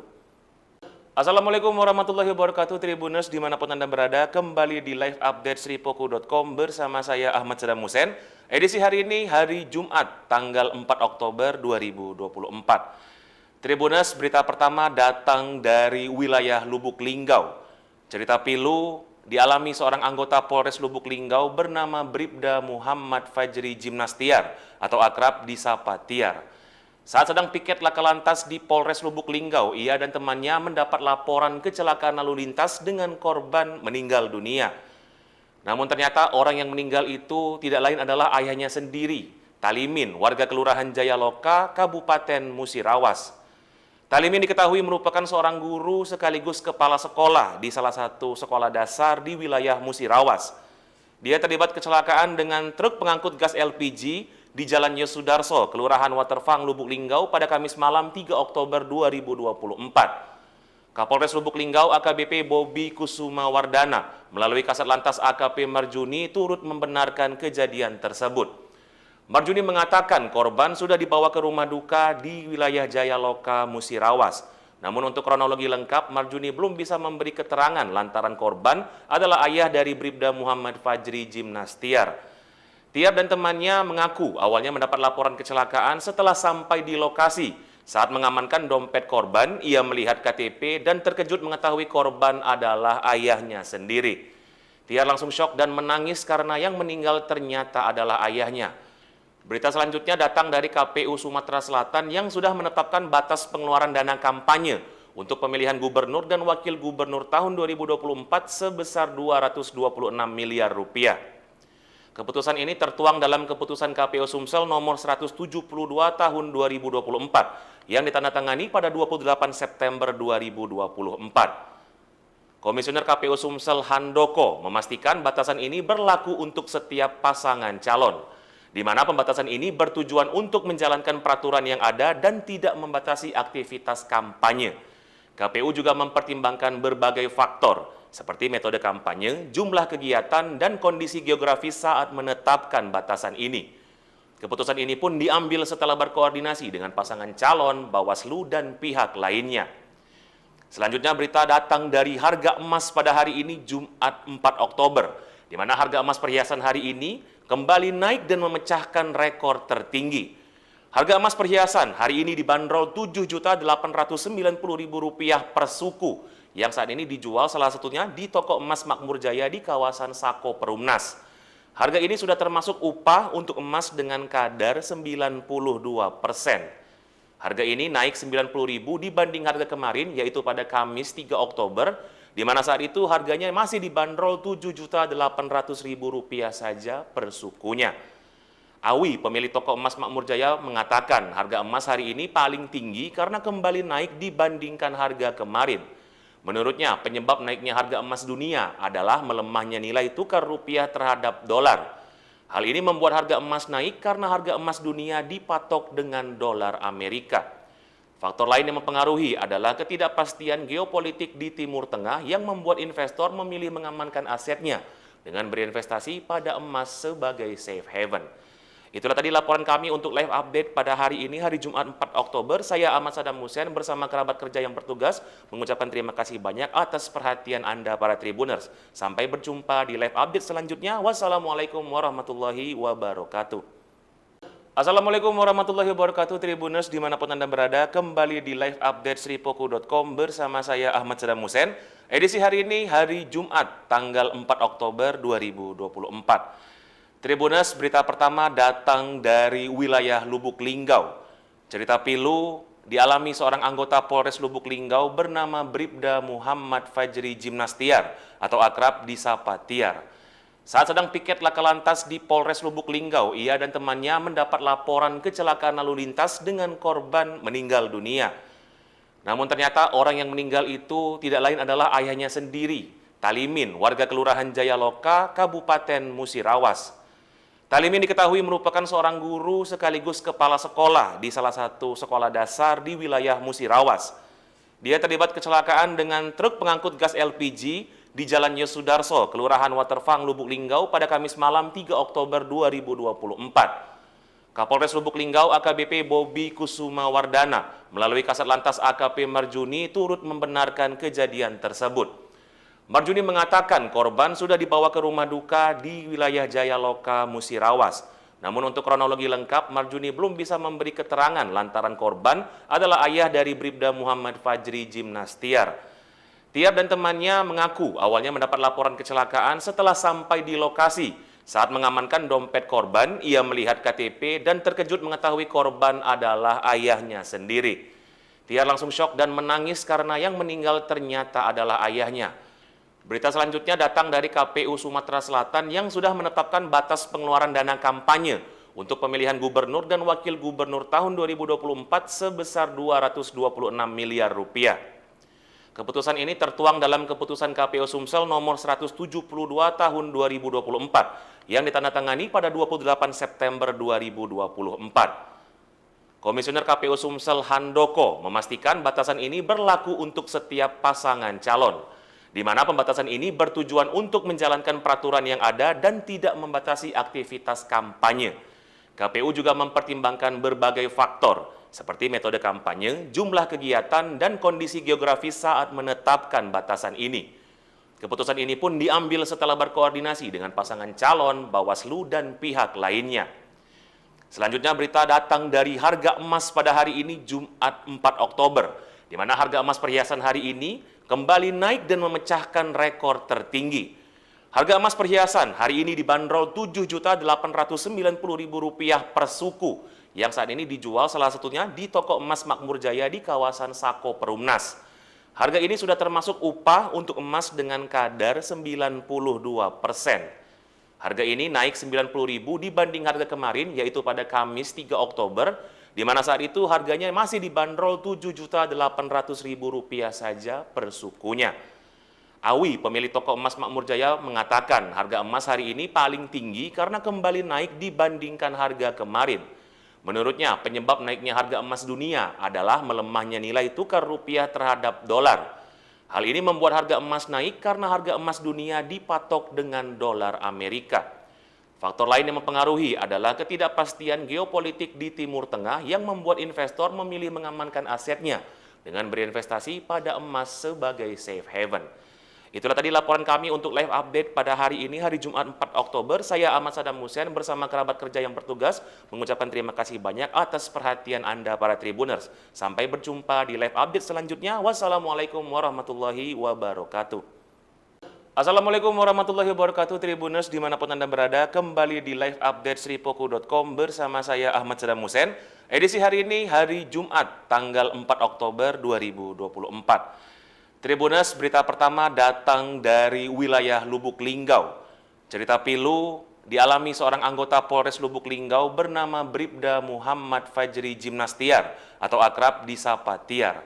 Assalamualaikum warahmatullahi wabarakatuh Tribuners dimanapun Anda berada. Kembali di live update sripoku.com bersama saya Ahmad Sadam Hussein. Edisi hari ini hari Jumat tanggal 4 Oktober 2024. Tribuners, berita pertama datang dari wilayah Lubuk Linggau. Cerita pilu dialami seorang anggota Polres Lubuk Linggau bernama Bribda Muhammad Fajri Jimnastiar atau akrab disapa Tiar. Saat sedang piket laka lantas di Polres Lubuk Linggau, ia dan temannya mendapat laporan kecelakaan lalu lintas dengan korban meninggal dunia. Namun ternyata orang yang meninggal itu tidak lain adalah ayahnya sendiri, Talimin, warga Kelurahan Jayaloka, Kabupaten Musirawas. Talimin diketahui merupakan seorang guru sekaligus kepala sekolah di salah satu sekolah dasar di wilayah Musirawas. Dia terlibat kecelakaan dengan truk pengangkut gas LPG di Jalan Yosudarso, Kelurahan Waterfang, Lubuk Linggau pada Kamis malam 3 Oktober 2024. Kapolres Lubuk Linggau AKBP Bobi Kusuma Wardana melalui Kasat Lantas AKP Marjuni turut membenarkan kejadian tersebut. Marjuni mengatakan korban sudah dibawa ke rumah duka di wilayah Jayaloka, Musirawas. Namun untuk kronologi lengkap, Marjuni belum bisa memberi keterangan lantaran korban adalah ayah dari Bribda Muhammad Fajri Jimnastiar. Tiar dan temannya mengaku awalnya mendapat laporan kecelakaan setelah sampai di lokasi. Saat mengamankan dompet korban, ia melihat KTP dan terkejut mengetahui korban adalah ayahnya sendiri. Tiar langsung syok dan menangis karena yang meninggal ternyata adalah ayahnya. Berita selanjutnya datang dari KPU Sumatera Selatan yang sudah menetapkan batas pengeluaran dana kampanye untuk pemilihan gubernur dan wakil gubernur tahun 2024 sebesar Rp226 miliar. Keputusan ini tertuang dalam keputusan KPU Sumsel nomor 172 tahun 2024 yang ditandatangani pada 28 September 2024. Komisioner KPU Sumsel Handoko memastikan batasan ini berlaku untuk setiap pasangan calon, di mana pembatasan ini bertujuan untuk menjalankan peraturan yang ada dan tidak membatasi aktivitas kampanye. KPU juga mempertimbangkan berbagai faktor, seperti metode kampanye, jumlah kegiatan, dan kondisi geografis saat menetapkan batasan ini. Keputusan ini pun diambil setelah berkoordinasi dengan pasangan calon, Bawaslu, dan pihak lainnya. Selanjutnya berita datang dari harga emas pada hari ini Jumat 4 Oktober, di mana harga emas perhiasan hari ini kembali naik dan memecahkan rekor tertinggi. Harga emas perhiasan hari ini dibanderol Rp7.890.000 per suku, yang saat ini dijual salah satunya di toko emas Makmur Jaya di kawasan Sako Perumnas. Harga ini sudah termasuk upah untuk emas dengan kadar 92%. Harga ini naik Rp90.000 dibanding harga kemarin, yaitu pada Kamis 3 Oktober, di mana saat itu harganya masih dibanderol Rp7.800.000 saja per sukunya. Awi, pemilik toko emas Makmur Jaya, mengatakan harga emas hari ini paling tinggi karena kembali naik dibandingkan harga kemarin. Menurutnya, penyebab naiknya harga emas dunia adalah melemahnya nilai tukar rupiah terhadap dolar. Hal ini membuat harga emas naik karena harga emas dunia dipatok dengan dolar Amerika. Faktor lain yang mempengaruhi adalah ketidakpastian geopolitik di Timur Tengah yang membuat investor memilih mengamankan asetnya dengan berinvestasi pada emas sebagai safe haven. Itulah tadi laporan kami untuk live update pada hari ini, hari Jumat 4 Oktober. Saya Ahmad Saddam Hussein bersama kerabat kerja yang bertugas mengucapkan terima kasih banyak atas perhatian Anda para Tribuners. Sampai berjumpa di live update selanjutnya. Wassalamualaikum warahmatullahi wabarakatuh. Assalamualaikum warahmatullahi wabarakatuh, Tribuners dimanapun Anda berada. Kembali di live update sripoku.com bersama saya Ahmad Saddam Hussein. Edisi hari ini hari Jumat tanggal 4 Oktober 2024. Tribuners, berita pertama datang dari wilayah Lubuk Linggau. Cerita pilu dialami seorang anggota Polres Lubuk Linggau bernama Bribda Muhammad Fajri Jimnastiar atau akrab disapa Tiar. Saat sedang piket laka lantas di Polres Lubuk Linggau, ia dan temannya mendapat laporan kecelakaan lalu lintas dengan korban meninggal dunia. Namun ternyata orang yang meninggal itu tidak lain adalah ayahnya sendiri, Talimin, warga Kelurahan Jayaloka, Kabupaten Musirawas. Talimin diketahui merupakan seorang guru sekaligus kepala sekolah di salah satu sekolah dasar di wilayah Musirawas. Dia terlibat kecelakaan dengan truk pengangkut gas LPG di Jalan Yosudarso, Kelurahan Waterfang, Lubuk Linggau pada Kamis malam 3 Oktober 2024. Kapolres Lubuk Linggau AKBP Bobi Kusuma Wardana melalui Kasat Lantas AKP Marjuni turut membenarkan kejadian tersebut. Marjuni mengatakan korban sudah dibawa ke rumah duka di wilayah Jayaloka, Musirawas. Namun untuk kronologi lengkap, Marjuni belum bisa memberi keterangan lantaran korban adalah ayah dari Bribda Muhammad Fajri Jimnastiar. Tiar dan temannya mengaku awalnya mendapat laporan kecelakaan setelah sampai di lokasi. Saat mengamankan dompet korban, ia melihat KTP dan terkejut mengetahui korban adalah ayahnya sendiri. Tiar langsung syok dan menangis karena yang meninggal ternyata adalah ayahnya. Berita selanjutnya datang dari KPU Sumatera Selatan yang sudah menetapkan batas pengeluaran dana kampanye untuk pemilihan gubernur dan wakil gubernur tahun 2024 sebesar 226 miliar rupiah. Keputusan ini tertuang dalam Keputusan KPU Sumsel nomor 172 tahun 2024 yang ditandatangani pada 28 September 2024. Komisioner KPU Sumsel Handoko memastikan batasan ini berlaku untuk setiap pasangan calon, di mana pembatasan ini bertujuan untuk menjalankan peraturan yang ada dan tidak membatasi aktivitas kampanye. KPU juga mempertimbangkan berbagai faktor, seperti metode kampanye, jumlah kegiatan, dan kondisi geografis saat menetapkan batasan ini. Keputusan ini pun diambil setelah berkoordinasi dengan pasangan calon, Bawaslu, dan pihak lainnya. Selanjutnya berita datang dari harga emas pada hari ini Jumat 4 Oktober, di mana harga emas perhiasan hari ini kembali naik dan memecahkan rekor tertinggi. Harga emas perhiasan hari ini dibanderol Rp7.890.000 per suku, yang saat ini dijual salah satunya di toko emas Makmur Jaya di kawasan Sako Perumnas. Harga ini sudah termasuk upah untuk emas dengan kadar 92%. Harga ini naik Rp90.000 dibanding harga kemarin, yaitu pada Kamis 3 Oktober, di mana saat itu harganya masih dibanderol Rp7.800.000 saja per sukunya. Awi, pemilik toko emas Makmur Jaya, mengatakan harga emas hari ini paling tinggi karena kembali naik dibandingkan harga kemarin. Menurutnya, penyebab naiknya harga emas dunia adalah melemahnya nilai tukar rupiah terhadap dolar. Hal ini membuat harga emas naik karena harga emas dunia dipatok dengan dolar Amerika. Faktor lain yang mempengaruhi adalah ketidakpastian geopolitik di Timur Tengah yang membuat investor memilih mengamankan asetnya dengan berinvestasi pada emas sebagai safe haven. Itulah tadi laporan kami untuk live update pada hari ini, hari Jumat 4 Oktober. Saya Ahmad Saddam Hussein bersama kerabat kerja yang bertugas mengucapkan terima kasih banyak atas perhatian Anda para Tribuners. Sampai berjumpa di live update selanjutnya. Wassalamualaikum warahmatullahi wabarakatuh. Assalamualaikum warahmatullahi wabarakatuh, Tribuners dimanapun Anda berada. Kembali di live update sripoku.com bersama saya Ahmad Saddam Hussein. Edisi hari ini, hari Jumat, tanggal 4 Oktober 2024. Tribuners, berita pertama datang dari wilayah Lubuk Linggau. Cerita pilu dialami seorang anggota Polres Lubuk Linggau bernama Bribda Muhammad Fajri Jimnastiar atau akrab disapa Tiar.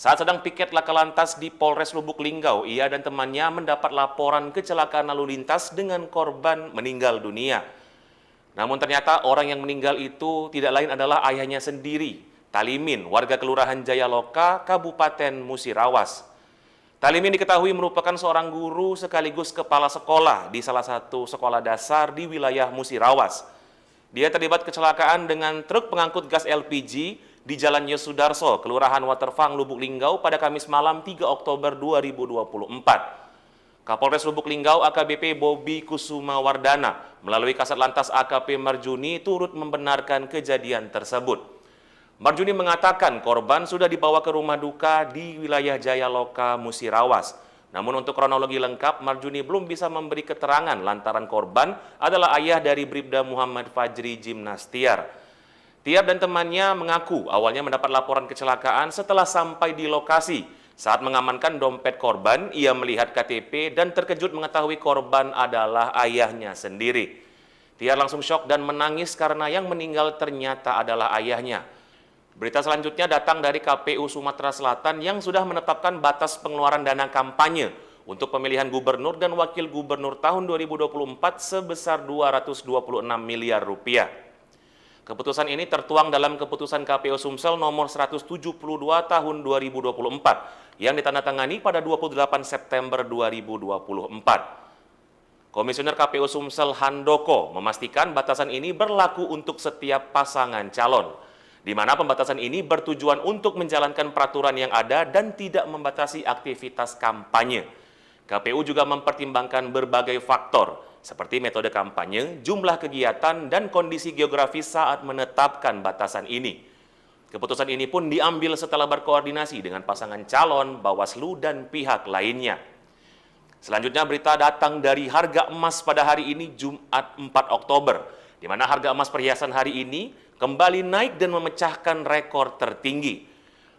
Saat sedang piket laka lantas di Polres Lubuk Linggau, ia dan temannya mendapat laporan kecelakaan lalu lintas dengan korban meninggal dunia. Namun ternyata orang yang meninggal itu tidak lain adalah ayahnya sendiri, Talimin, warga Kelurahan Jayaloka, Kabupaten Musirawas. Talimin diketahui merupakan seorang guru sekaligus kepala sekolah di salah satu sekolah dasar di wilayah Musirawas. Dia terlibat kecelakaan dengan truk pengangkut gas LPG di Jalan Yosudarso, Kelurahan Waterfang, Lubuk Linggau pada Kamis malam 3 Oktober 2024. Kapolres Lubuk Linggau AKBP Bobi Kusuma Wardana melalui Kasat Lantas AKP Marjuni turut membenarkan kejadian tersebut. Marjuni mengatakan korban sudah dibawa ke rumah duka di wilayah Jayaloka, Musirawas. Namun untuk kronologi lengkap, Marjuni belum bisa memberi keterangan lantaran korban adalah ayah dari Bribda Muhammad Fajri Jimnastiar. Tiar dan temannya mengaku awalnya mendapat laporan kecelakaan setelah sampai di lokasi. Saat mengamankan dompet korban, ia melihat KTP dan terkejut mengetahui korban adalah ayahnya sendiri. Tiar langsung syok dan menangis karena yang meninggal ternyata adalah ayahnya. Berita selanjutnya datang dari KPU Sumatera Selatan yang sudah menetapkan batas pengeluaran dana kampanye untuk pemilihan gubernur dan wakil gubernur tahun 2024 sebesar 226 miliar rupiah. Keputusan ini tertuang dalam Keputusan KPU Sumsel nomor 172 tahun 2024 yang ditandatangani pada 28 September 2024. Komisioner KPU Sumsel Handoko memastikan batasan ini berlaku untuk setiap pasangan calon, di mana pembatasan ini bertujuan untuk menjalankan peraturan yang ada dan tidak membatasi aktivitas kampanye. KPU juga mempertimbangkan berbagai faktor, seperti metode kampanye, jumlah kegiatan, dan kondisi geografis saat menetapkan batasan ini. Keputusan ini pun diambil setelah berkoordinasi dengan pasangan calon, Bawaslu, dan pihak lainnya. Selanjutnya berita datang dari harga emas pada hari ini Jumat 4 Oktober, di mana harga emas perhiasan hari ini kembali naik dan memecahkan rekor tertinggi.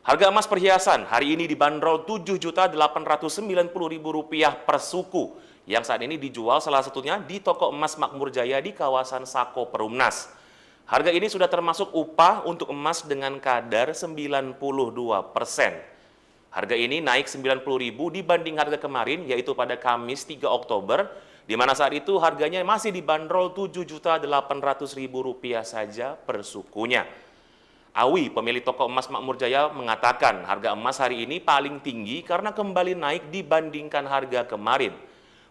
Harga emas perhiasan hari ini dibanderol Rp7.890.000 per suku, yang saat ini dijual salah satunya di toko emas Makmur Jaya di kawasan Sako Perumnas. Harga ini sudah termasuk upah untuk emas dengan kadar 92%. Harga ini naik Rp90.000 dibanding harga kemarin, yaitu pada Kamis 3 Oktober, di mana saat itu harganya masih dibanderol Rp7.800.000 saja per sukunya. Awi, pemilik toko emas Makmur Jaya, mengatakan harga emas hari ini paling tinggi karena kembali naik dibandingkan harga kemarin.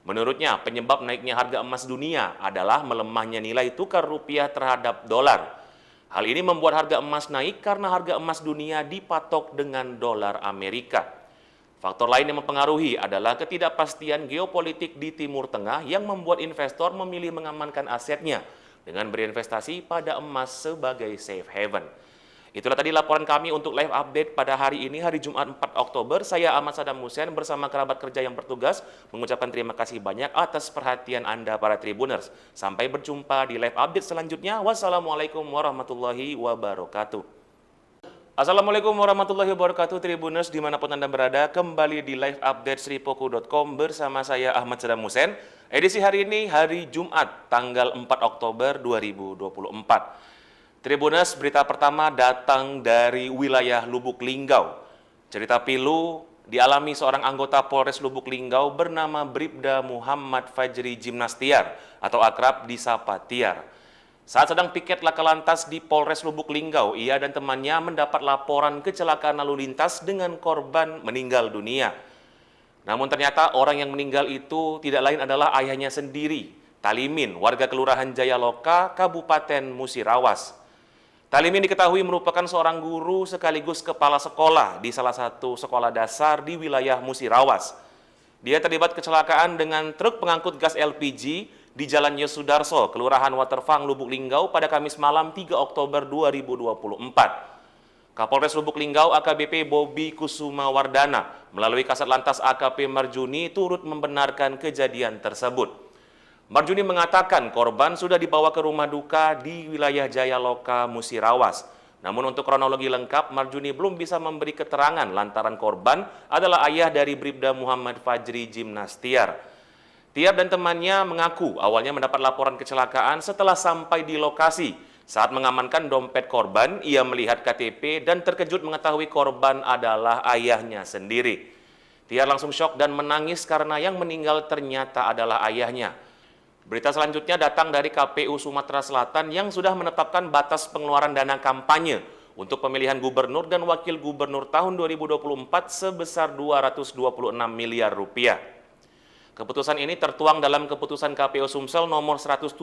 Menurutnya, penyebab naiknya harga emas dunia adalah melemahnya nilai tukar rupiah terhadap dolar. Hal ini membuat harga emas naik karena harga emas dunia dipatok dengan dolar Amerika. Faktor lain yang mempengaruhi adalah ketidakpastian geopolitik di Timur Tengah yang membuat investor memilih mengamankan asetnya dengan berinvestasi pada emas sebagai safe haven. Itulah tadi laporan kami untuk live update pada hari ini, hari Jumat 4 Oktober. Saya Ahmad Sadam Hussein bersama kerabat kerja yang bertugas mengucapkan terima kasih banyak atas perhatian Anda para Tribuners. Sampai berjumpa di live update selanjutnya. Wassalamualaikum warahmatullahi wabarakatuh. Assalamualaikum warahmatullahi wabarakatuh Tribuners dimanapun Anda berada. Kembali di live update sripoku.com bersama saya Ahmad Sadam Hussein. Edisi hari ini hari Jumat tanggal 4 Oktober 2024. Tribuners, berita pertama datang dari wilayah Lubuk Linggau. Cerita pilu dialami seorang anggota Polres Lubuk Linggau bernama Bribda Muhammad Fajri Jimnastiar atau akrab disapa Tiar. Saat sedang piket laka lantas di Polres Lubuk Linggau, ia dan temannya mendapat laporan kecelakaan lalu lintas dengan korban meninggal dunia. Namun ternyata orang yang meninggal itu tidak lain adalah ayahnya sendiri, Talimin, warga Kelurahan Jayaloka, Kabupaten Musirawas. Talimin diketahui merupakan seorang guru sekaligus kepala sekolah di salah satu sekolah dasar di wilayah Musirawas. Dia terlibat kecelakaan dengan truk pengangkut gas LPG di Jalan Yosudarso, Kelurahan Waterfang, Lubuk Linggau pada Kamis malam 3 Oktober 2024. Kapolres Lubuk Linggau AKBP Bobi Kusuma Wardana melalui Kasat Lantas AKP Marjuni turut membenarkan kejadian tersebut. Marjuni mengatakan korban sudah dibawa ke rumah duka di wilayah Jayaloka, Musirawas. Namun untuk kronologi lengkap, Marjuni belum bisa memberi keterangan lantaran korban adalah ayah dari Bribda Muhammad Fajri Jimnastiar. Tiar dan temannya mengaku awalnya mendapat laporan kecelakaan setelah sampai di lokasi. Saat mengamankan dompet korban, ia melihat KTP dan terkejut mengetahui korban adalah ayahnya sendiri. Tiar langsung syok dan menangis karena yang meninggal ternyata adalah ayahnya. Berita selanjutnya datang dari KPU Sumatera Selatan yang sudah menetapkan batas pengeluaran dana kampanye untuk pemilihan gubernur dan wakil gubernur tahun 2024 sebesar 226 miliar rupiah. Keputusan ini tertuang dalam Keputusan KPU Sumsel nomor 172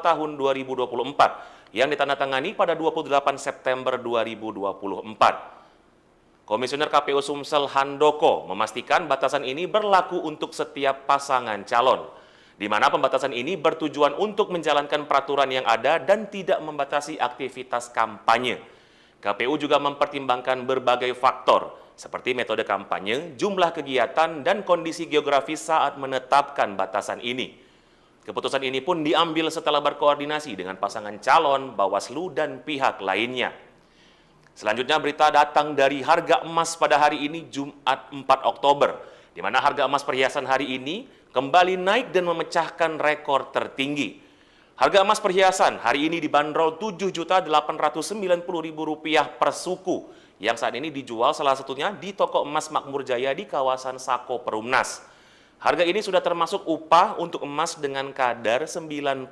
tahun 2024 yang ditandatangani pada 28 September 2024. Komisioner KPU Sumsel Handoko memastikan batasan ini berlaku untuk setiap pasangan calon, di mana pembatasan ini bertujuan untuk menjalankan peraturan yang ada dan tidak membatasi aktivitas kampanye. KPU juga mempertimbangkan berbagai faktor, seperti metode kampanye, jumlah kegiatan, dan kondisi geografis saat menetapkan batasan ini. Keputusan ini pun diambil setelah berkoordinasi dengan pasangan calon, Bawaslu, dan pihak lainnya. Selanjutnya berita datang dari harga emas pada hari ini Jumat 4 Oktober, di mana harga emas perhiasan hari ini kembali naik dan memecahkan rekor tertinggi. Harga emas perhiasan hari ini dibanderol Rp7.890.000 per suku, yang saat ini dijual salah satunya di toko emas Makmur Jaya di kawasan Sako Perumnas. Harga ini sudah termasuk upah untuk emas dengan kadar 92%.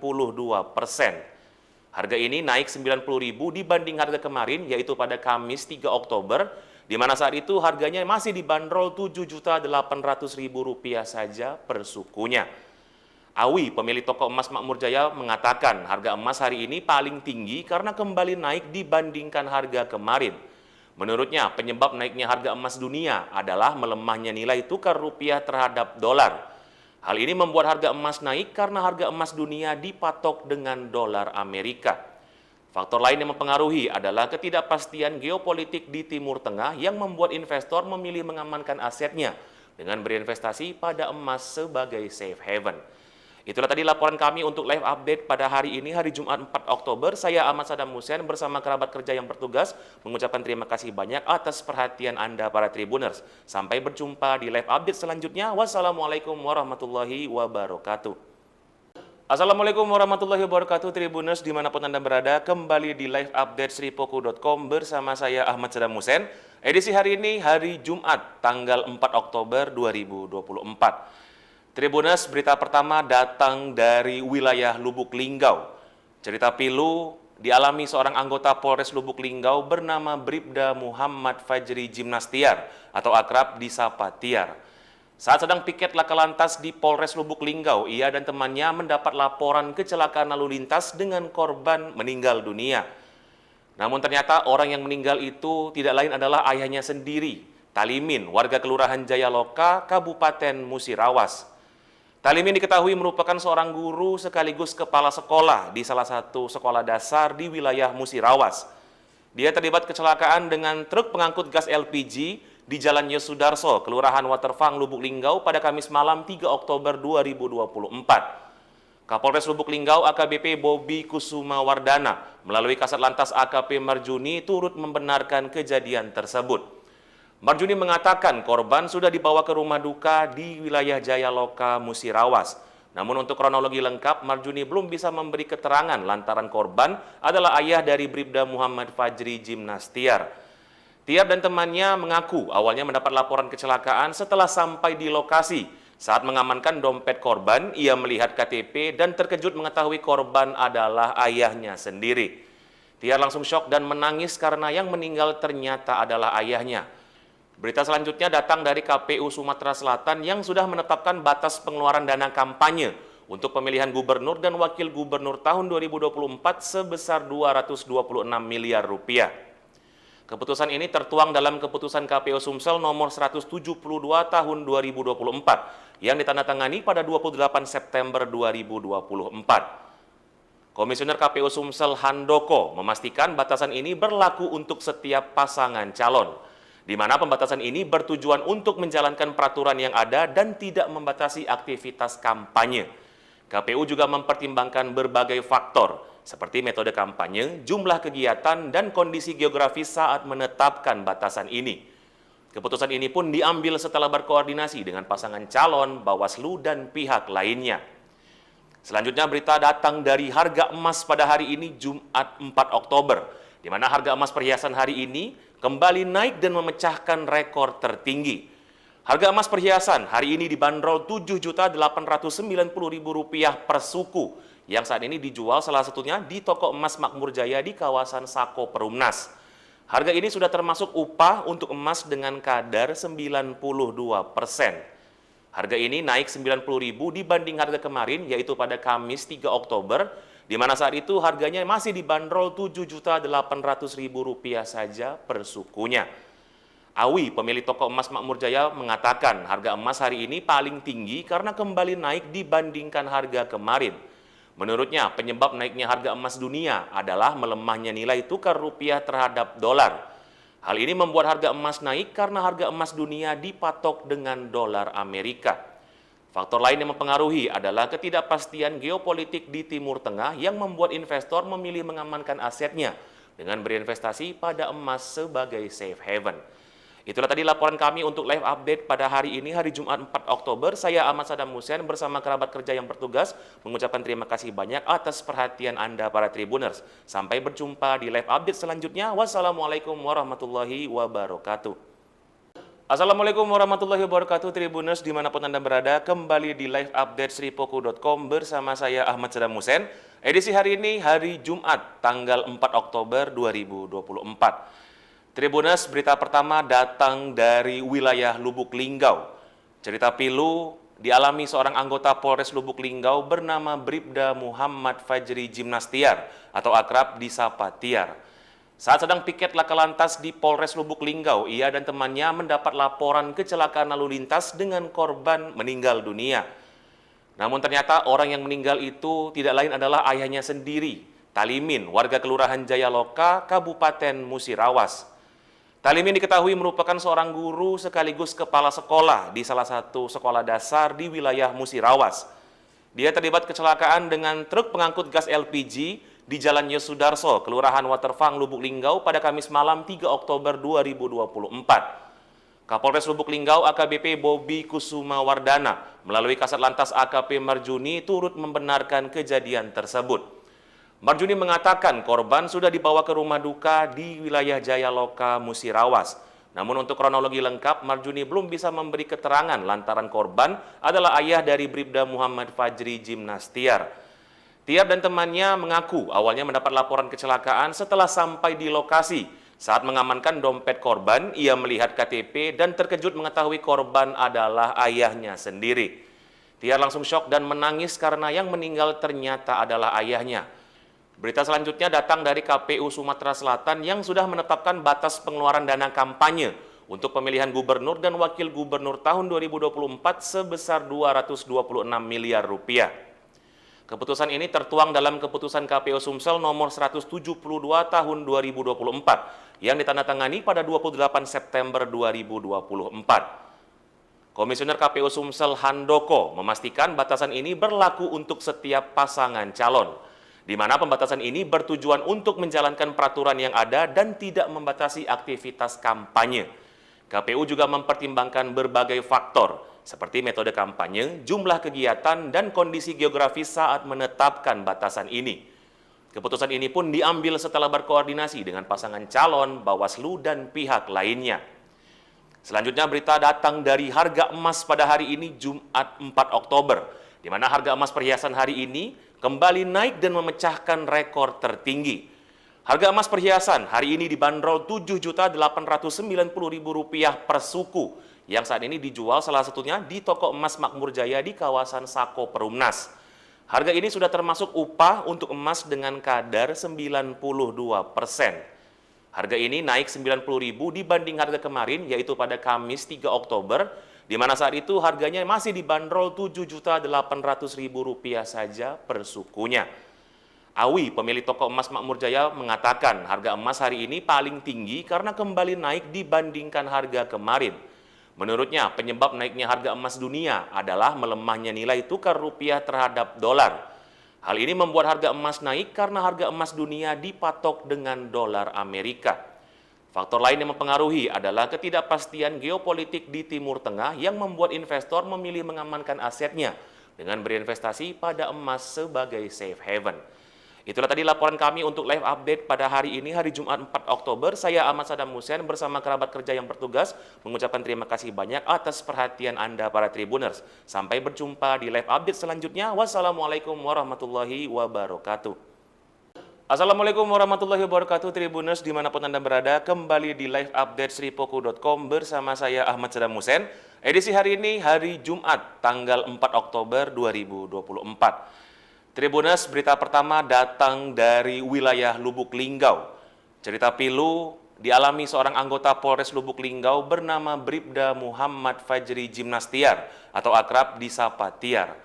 Harga ini naik Rp90.000 dibanding harga kemarin, yaitu pada Kamis 3 Oktober, di mana saat itu harganya masih dibanderol Rp7.800.000 saja per sukunya. Awi, pemilik toko emas Makmur Jaya, mengatakan harga emas hari ini paling tinggi karena kembali naik dibandingkan harga kemarin. Menurutnya, penyebab naiknya harga emas dunia adalah melemahnya nilai tukar rupiah terhadap dolar. Hal ini membuat harga emas naik karena harga emas dunia dipatok dengan dolar Amerika. Faktor lain yang mempengaruhi adalah ketidakpastian geopolitik di Timur Tengah yang membuat investor memilih mengamankan asetnya dengan berinvestasi pada emas sebagai safe haven. Itulah tadi laporan kami untuk live update pada hari ini, hari Jumat 4 Oktober. Saya Ahmad Saddam Hussein bersama kerabat kerja yang bertugas mengucapkan terima kasih banyak atas perhatian Anda para Tribuners. Sampai berjumpa di live update selanjutnya. Wassalamualaikum warahmatullahi wabarakatuh. Assalamualaikum warahmatullahi wabarakatuh Tribuners dimanapun Anda berada. Kembali di live update sripoku.com bersama saya Ahmad Saddam Hussein. Edisi hari ini hari Jumat tanggal 4 Oktober 2024. Tribuners, berita pertama datang dari wilayah Lubuk Linggau. Cerita pilu dialami seorang anggota Polres Lubuk Linggau bernama Bribda Muhammad Fajri Jimnastiar atau akrab disapa Tiar. Saat sedang piket laka lantas di Polres Lubuk Linggau, ia dan temannya mendapat laporan kecelakaan lalu lintas dengan korban meninggal dunia. Namun ternyata orang yang meninggal itu tidak lain adalah ayahnya sendiri, Talimin, warga Kelurahan Jayaloka, Kabupaten Musirawas. Talimin diketahui merupakan seorang guru sekaligus kepala sekolah di salah satu sekolah dasar di wilayah Musirawas. Dia terlibat kecelakaan dengan truk pengangkut gas LPG di Jalan Yosudarso, Kelurahan Waterfang, Lubuk Linggau pada Kamis malam 3 Oktober 2024. Kapolres Lubuk Linggau AKBP Bobi Kusuma Wardana melalui Kasat Lantas AKP Marjuni turut membenarkan kejadian tersebut. Marjuni mengatakan korban sudah dibawa ke rumah duka di wilayah Jayaloka, Musirawas. Namun untuk kronologi lengkap, Marjuni belum bisa memberi keterangan lantaran korban adalah ayah dari Bribda Muhammad Fajri Jimnastiar. Tiar dan temannya mengaku awalnya mendapat laporan kecelakaan setelah sampai di lokasi. Saat mengamankan dompet korban, ia melihat KTP dan terkejut mengetahui korban adalah ayahnya sendiri. Tiar langsung syok dan menangis karena yang meninggal ternyata adalah ayahnya. Berita selanjutnya datang dari KPU Sumatera Selatan yang sudah menetapkan batas pengeluaran dana kampanye untuk pemilihan gubernur dan wakil gubernur tahun 2024 sebesar Rp226 miliar. Keputusan ini tertuang dalam Keputusan KPU Sumsel nomor 172 tahun 2024 yang ditandatangani pada 28 September 2024. Komisioner KPU Sumsel Handoko memastikan batasan ini berlaku untuk setiap pasangan calon, di mana pembatasan ini bertujuan untuk menjalankan peraturan yang ada dan tidak membatasi aktivitas kampanye. KPU juga mempertimbangkan berbagai faktor, seperti metode kampanye, jumlah kegiatan, dan kondisi geografis saat menetapkan batasan ini. Keputusan ini pun diambil setelah berkoordinasi dengan pasangan calon, Bawaslu, dan pihak lainnya. Selanjutnya berita datang dari harga emas pada hari ini Jumat 4 Oktober, di mana harga emas perhiasan hari ini kembali naik dan memecahkan rekor tertinggi. Harga emas perhiasan hari ini dibanderol Rp7.890.000 per suku, yang saat ini dijual salah satunya di toko emas Makmur Jaya di kawasan Sako Perumnas. Harga ini sudah termasuk upah untuk emas dengan kadar 92%. Harga ini naik 90.000 dibanding harga kemarin, yaitu pada Kamis 3 Oktober, di mana saat itu harganya masih dibanderol Rp7.800.000 saja per sukunya. Awi, pemilik toko emas Makmur Jaya, mengatakan harga emas hari ini paling tinggi karena kembali naik dibandingkan harga kemarin. Menurutnya, penyebab naiknya harga emas dunia adalah melemahnya nilai tukar rupiah terhadap dolar. Hal ini membuat harga emas naik karena harga emas dunia dipatok dengan dolar Amerika. Faktor lain yang mempengaruhi adalah ketidakpastian geopolitik di Timur Tengah yang membuat investor memilih mengamankan asetnya dengan berinvestasi pada emas sebagai safe haven. Itulah tadi laporan kami untuk live update pada hari ini, hari Jumat 4 Oktober. Saya Ahmad Saddam Hussein bersama kerabat kerja yang bertugas mengucapkan terima kasih banyak atas perhatian Anda para Tribuners. Sampai berjumpa di live update selanjutnya. Wassalamualaikum warahmatullahi wabarakatuh. Assalamualaikum warahmatullahi wabarakatuh Tribuners dimanapun Anda berada. Kembali di live update sripoku.com bersama saya Ahmad Saddam Hussein. Edisi hari ini hari Jumat tanggal 4 Oktober 2024. Tribuners, berita pertama datang dari wilayah Lubuk Linggau. Cerita pilu dialami seorang anggota Polres Lubuk Linggau bernama Bribda Muhammad Fajri Jimnastiar atau akrab disapa Tiar. Saat sedang piket laka lantas di Polres Lubuk Linggau, ia dan temannya mendapat laporan kecelakaan lalu lintas dengan korban meninggal dunia. Namun ternyata orang yang meninggal itu tidak lain adalah ayahnya sendiri, Talimin, warga Kelurahan Jayaloka, Kabupaten Musirawas. Talimin diketahui merupakan seorang guru sekaligus kepala sekolah di salah satu sekolah dasar di wilayah Musirawas. Dia terlibat kecelakaan dengan truk pengangkut gas LPG di Jalan Yosudarso, Kelurahan Waterfang, Lubuk Linggau pada Kamis malam 3 Oktober 2024. Kapolres Lubuk Linggau AKBP Bobi Kusuma Wardana melalui Kasat Lantas AKP Marjuni turut membenarkan kejadian tersebut. Marjuni mengatakan korban sudah dibawa ke rumah duka di wilayah Jayaloka, Musirawas. Namun untuk kronologi lengkap, Marjuni belum bisa memberi keterangan lantaran korban adalah ayah dari Bribda Muhammad Fajri Jimnastiar. Tiar dan temannya mengaku awalnya mendapat laporan kecelakaan setelah sampai di lokasi. Saat mengamankan dompet korban, ia melihat KTP dan terkejut mengetahui korban adalah ayahnya sendiri. Tiar langsung syok dan menangis karena yang meninggal ternyata adalah ayahnya. Berita selanjutnya datang dari KPU Sumatera Selatan yang sudah menetapkan batas pengeluaran dana kampanye untuk pemilihan gubernur dan wakil gubernur tahun 2024 sebesar 226 miliar rupiah. Keputusan ini tertuang dalam keputusan KPU Sumsel nomor 172 tahun 2024 yang ditandatangani pada 28 September 2024. Komisioner KPU Sumsel Handoko memastikan batasan ini berlaku untuk setiap pasangan calon, di mana pembatasan ini bertujuan untuk menjalankan peraturan yang ada dan tidak membatasi aktivitas kampanye. KPU juga mempertimbangkan berbagai faktor, seperti metode kampanye, jumlah kegiatan, dan kondisi geografis saat menetapkan batasan ini. Keputusan ini pun diambil setelah berkoordinasi dengan pasangan calon, Bawaslu, dan pihak lainnya. Selanjutnya berita datang dari harga emas pada hari ini Jumat 4 Oktober, di mana harga emas perhiasan hari ini kembali naik dan memecahkan rekor tertinggi. Harga emas perhiasan hari ini dibanderol Rp7.890.000 per suku, yang saat ini dijual salah satunya di toko emas Makmur Jaya di kawasan Sako Perumnas. Harga ini sudah termasuk upah untuk emas dengan kadar 92%. Harga ini naik 90.000 dibanding harga kemarin, yaitu pada Kamis 3 Oktober, di mana saat itu harganya masih dibanderol Rp7.800.000 saja per sukunya. Awi, pemilik toko emas Makmur Jaya, mengatakan harga emas hari ini paling tinggi karena kembali naik dibandingkan harga kemarin. Menurutnya, penyebab naiknya harga emas dunia adalah melemahnya nilai tukar rupiah terhadap dolar. Hal ini membuat harga emas naik karena harga emas dunia dipatok dengan dolar Amerika. Faktor lain yang mempengaruhi adalah ketidakpastian geopolitik di Timur Tengah yang membuat investor memilih mengamankan asetnya dengan berinvestasi pada emas sebagai safe haven. Itulah tadi laporan kami untuk live update pada hari ini, hari Jumat 4 Oktober. Saya Ahmad Saddam Hussein bersama kerabat kerja yang bertugas mengucapkan terima kasih banyak atas perhatian Anda para Tribuners. Sampai berjumpa di live update selanjutnya. Wassalamualaikum warahmatullahi wabarakatuh. Assalamualaikum warahmatullahi wabarakatuh, Tribuners dimanapun Anda berada, kembali di live update sripoku.com bersama saya Ahmad Saddam Hussein. Edisi hari ini hari Jumat, tanggal 4 Oktober 2024. Tribuners, berita pertama datang dari wilayah Lubuk Linggau. Cerita pilu dialami seorang anggota Polres Lubuk Linggau bernama Bribda Muhammad Fajri Jimnastiar atau akrab disapa Tiar.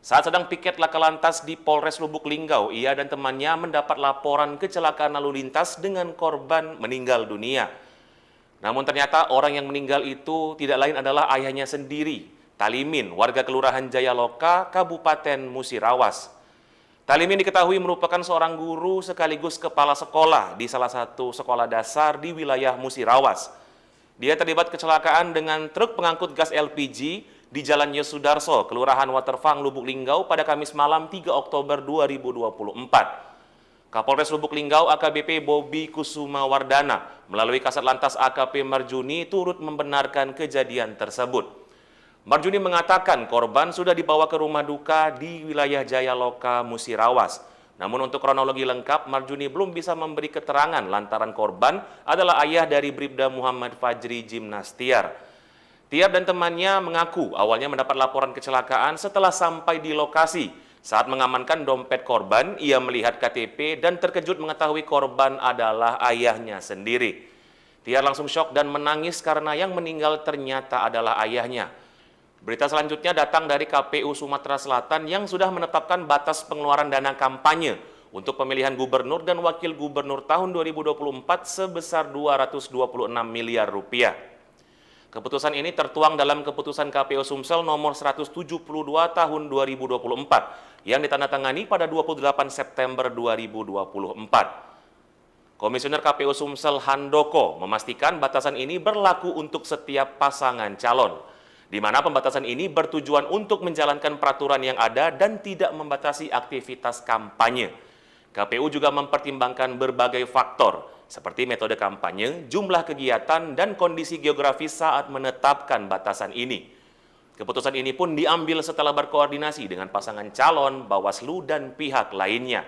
Saat sedang piket laka lantas di Polres Lubuk Linggau, ia dan temannya mendapat laporan kecelakaan lalu lintas dengan korban meninggal dunia. Namun ternyata orang yang meninggal itu tidak lain adalah ayahnya sendiri, Talimin, warga Kelurahan Jayaloka, Kabupaten Musirawas. Talimin diketahui merupakan seorang guru sekaligus kepala sekolah di salah satu sekolah dasar di wilayah Musirawas. Dia terlibat kecelakaan dengan truk pengangkut gas LPG di Jalan Yosudarso, Kelurahan Waterfang, Lubuk Linggau pada Kamis malam 3 Oktober 2024. Kapolres Lubuk Linggau AKBP Bobi Kusuma Wardana melalui Kasat Lantas AKP Marjuni turut membenarkan kejadian tersebut. Marjuni mengatakan korban sudah dibawa ke rumah duka di wilayah Jayaloka, Musirawas. Namun untuk kronologi lengkap, Marjuni belum bisa memberi keterangan lantaran korban adalah ayah dari Bribda Muhammad Fajri Jimnastiar. Tiar dan temannya mengaku awalnya mendapat laporan kecelakaan setelah sampai di lokasi. Saat mengamankan dompet korban, ia melihat KTP dan terkejut mengetahui korban adalah ayahnya sendiri. Tiar langsung syok dan menangis karena yang meninggal ternyata adalah ayahnya. Berita selanjutnya datang dari KPU Sumatera Selatan yang sudah menetapkan batas pengeluaran dana kampanye untuk pemilihan gubernur dan wakil gubernur tahun 2024 sebesar 226 miliar rupiah. Keputusan ini tertuang dalam Keputusan KPU Sumsel nomor 172 tahun 2024 yang ditandatangani pada 28 September 2024. Komisioner KPU Sumsel Handoko memastikan batasan ini berlaku untuk setiap pasangan calon, di mana pembatasan ini bertujuan untuk menjalankan peraturan yang ada dan tidak membatasi aktivitas kampanye. KPU juga mempertimbangkan berbagai faktor, seperti metode kampanye, jumlah kegiatan, dan kondisi geografis saat menetapkan batasan ini. Keputusan ini pun diambil setelah berkoordinasi dengan pasangan calon, Bawaslu, dan pihak lainnya.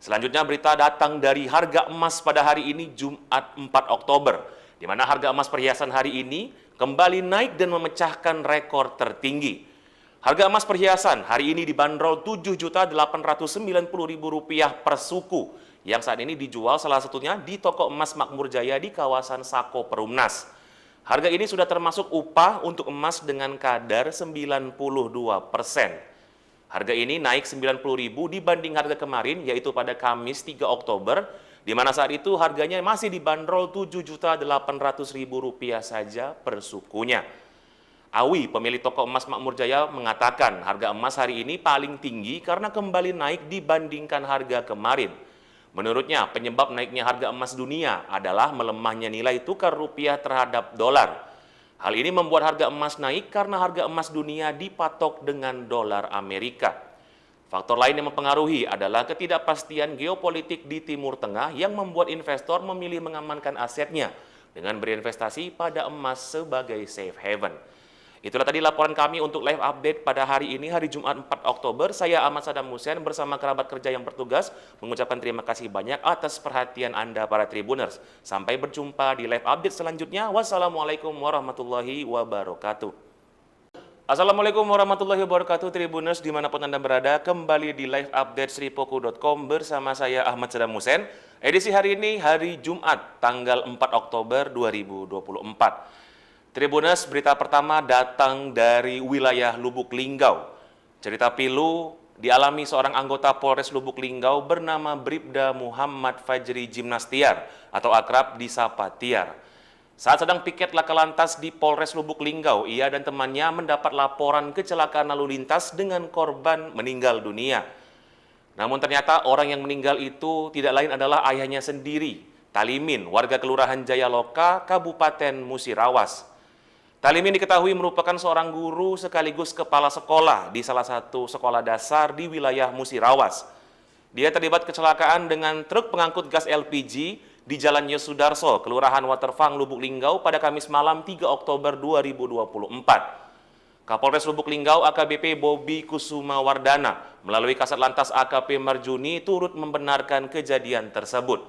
Selanjutnya berita datang dari harga emas pada hari ini Jumat 4 Oktober, di mana harga emas perhiasan hari ini kembali naik dan memecahkan rekor tertinggi. Harga emas perhiasan hari ini dibanderol Rp7.890.000 per suku, yang saat ini dijual salah satunya di toko emas Makmur Jaya di kawasan Sako Perumnas. Harga ini sudah termasuk upah untuk emas dengan kadar 92%. Harga ini naik Rp90.000 dibanding harga kemarin, yaitu pada Kamis 3 Oktober, di mana saat itu harganya masih dibanderol Rp7.800.000 saja per sukunya. Awi, pemilik toko emas Makmur Jaya, mengatakan harga emas hari ini paling tinggi karena kembali naik dibandingkan harga kemarin. Menurutnya, penyebab naiknya harga emas dunia adalah melemahnya nilai tukar rupiah terhadap dolar. Hal ini membuat harga emas naik karena harga emas dunia dipatok dengan dolar Amerika. Faktor lain yang mempengaruhi adalah ketidakpastian geopolitik di Timur Tengah yang membuat investor memilih mengamankan asetnya dengan berinvestasi pada emas sebagai safe haven. Itulah tadi laporan kami untuk live update pada hari ini, hari Jumat 4 Oktober. Saya Ahmad Saddam Hussein bersama kerabat kerja yang bertugas mengucapkan terima kasih banyak atas perhatian Anda para Tribuners. Sampai berjumpa di live update selanjutnya. Wassalamualaikum warahmatullahi wabarakatuh. Assalamualaikum warahmatullahi wabarakatuh, Tribuners dimanapun Anda berada. Kembali di live update sripoku.com bersama saya Ahmad Saddam Hussein. Edisi hari ini, hari Jumat, tanggal 4 Oktober 2024. Tribuners, berita pertama datang dari wilayah Lubuk Linggau. Cerita pilu dialami seorang anggota Polres Lubuk Linggau bernama Bribda Muhammad Fajri Jimnastiar atau akrab disapa Tiar. Saat sedang piket laka lantas di Polres Lubuk Linggau, ia dan temannya mendapat laporan kecelakaan lalu lintas dengan korban meninggal dunia. Namun ternyata orang yang meninggal itu tidak lain adalah ayahnya sendiri, Talimin, warga Kelurahan Jayaloka, Kabupaten Musirawas. Talimin diketahui merupakan seorang guru sekaligus kepala sekolah di salah satu sekolah dasar di wilayah Musirawas. Dia terlibat kecelakaan dengan truk pengangkut gas LPG di Jalan Yosudarso, Kelurahan Waterfang, Lubuk Linggau pada Kamis malam 3 Oktober 2024. Kapolres Lubuk Linggau AKBP Bobi Kusuma Wardana melalui Kasat Lantas AKP Marjuni turut membenarkan kejadian tersebut.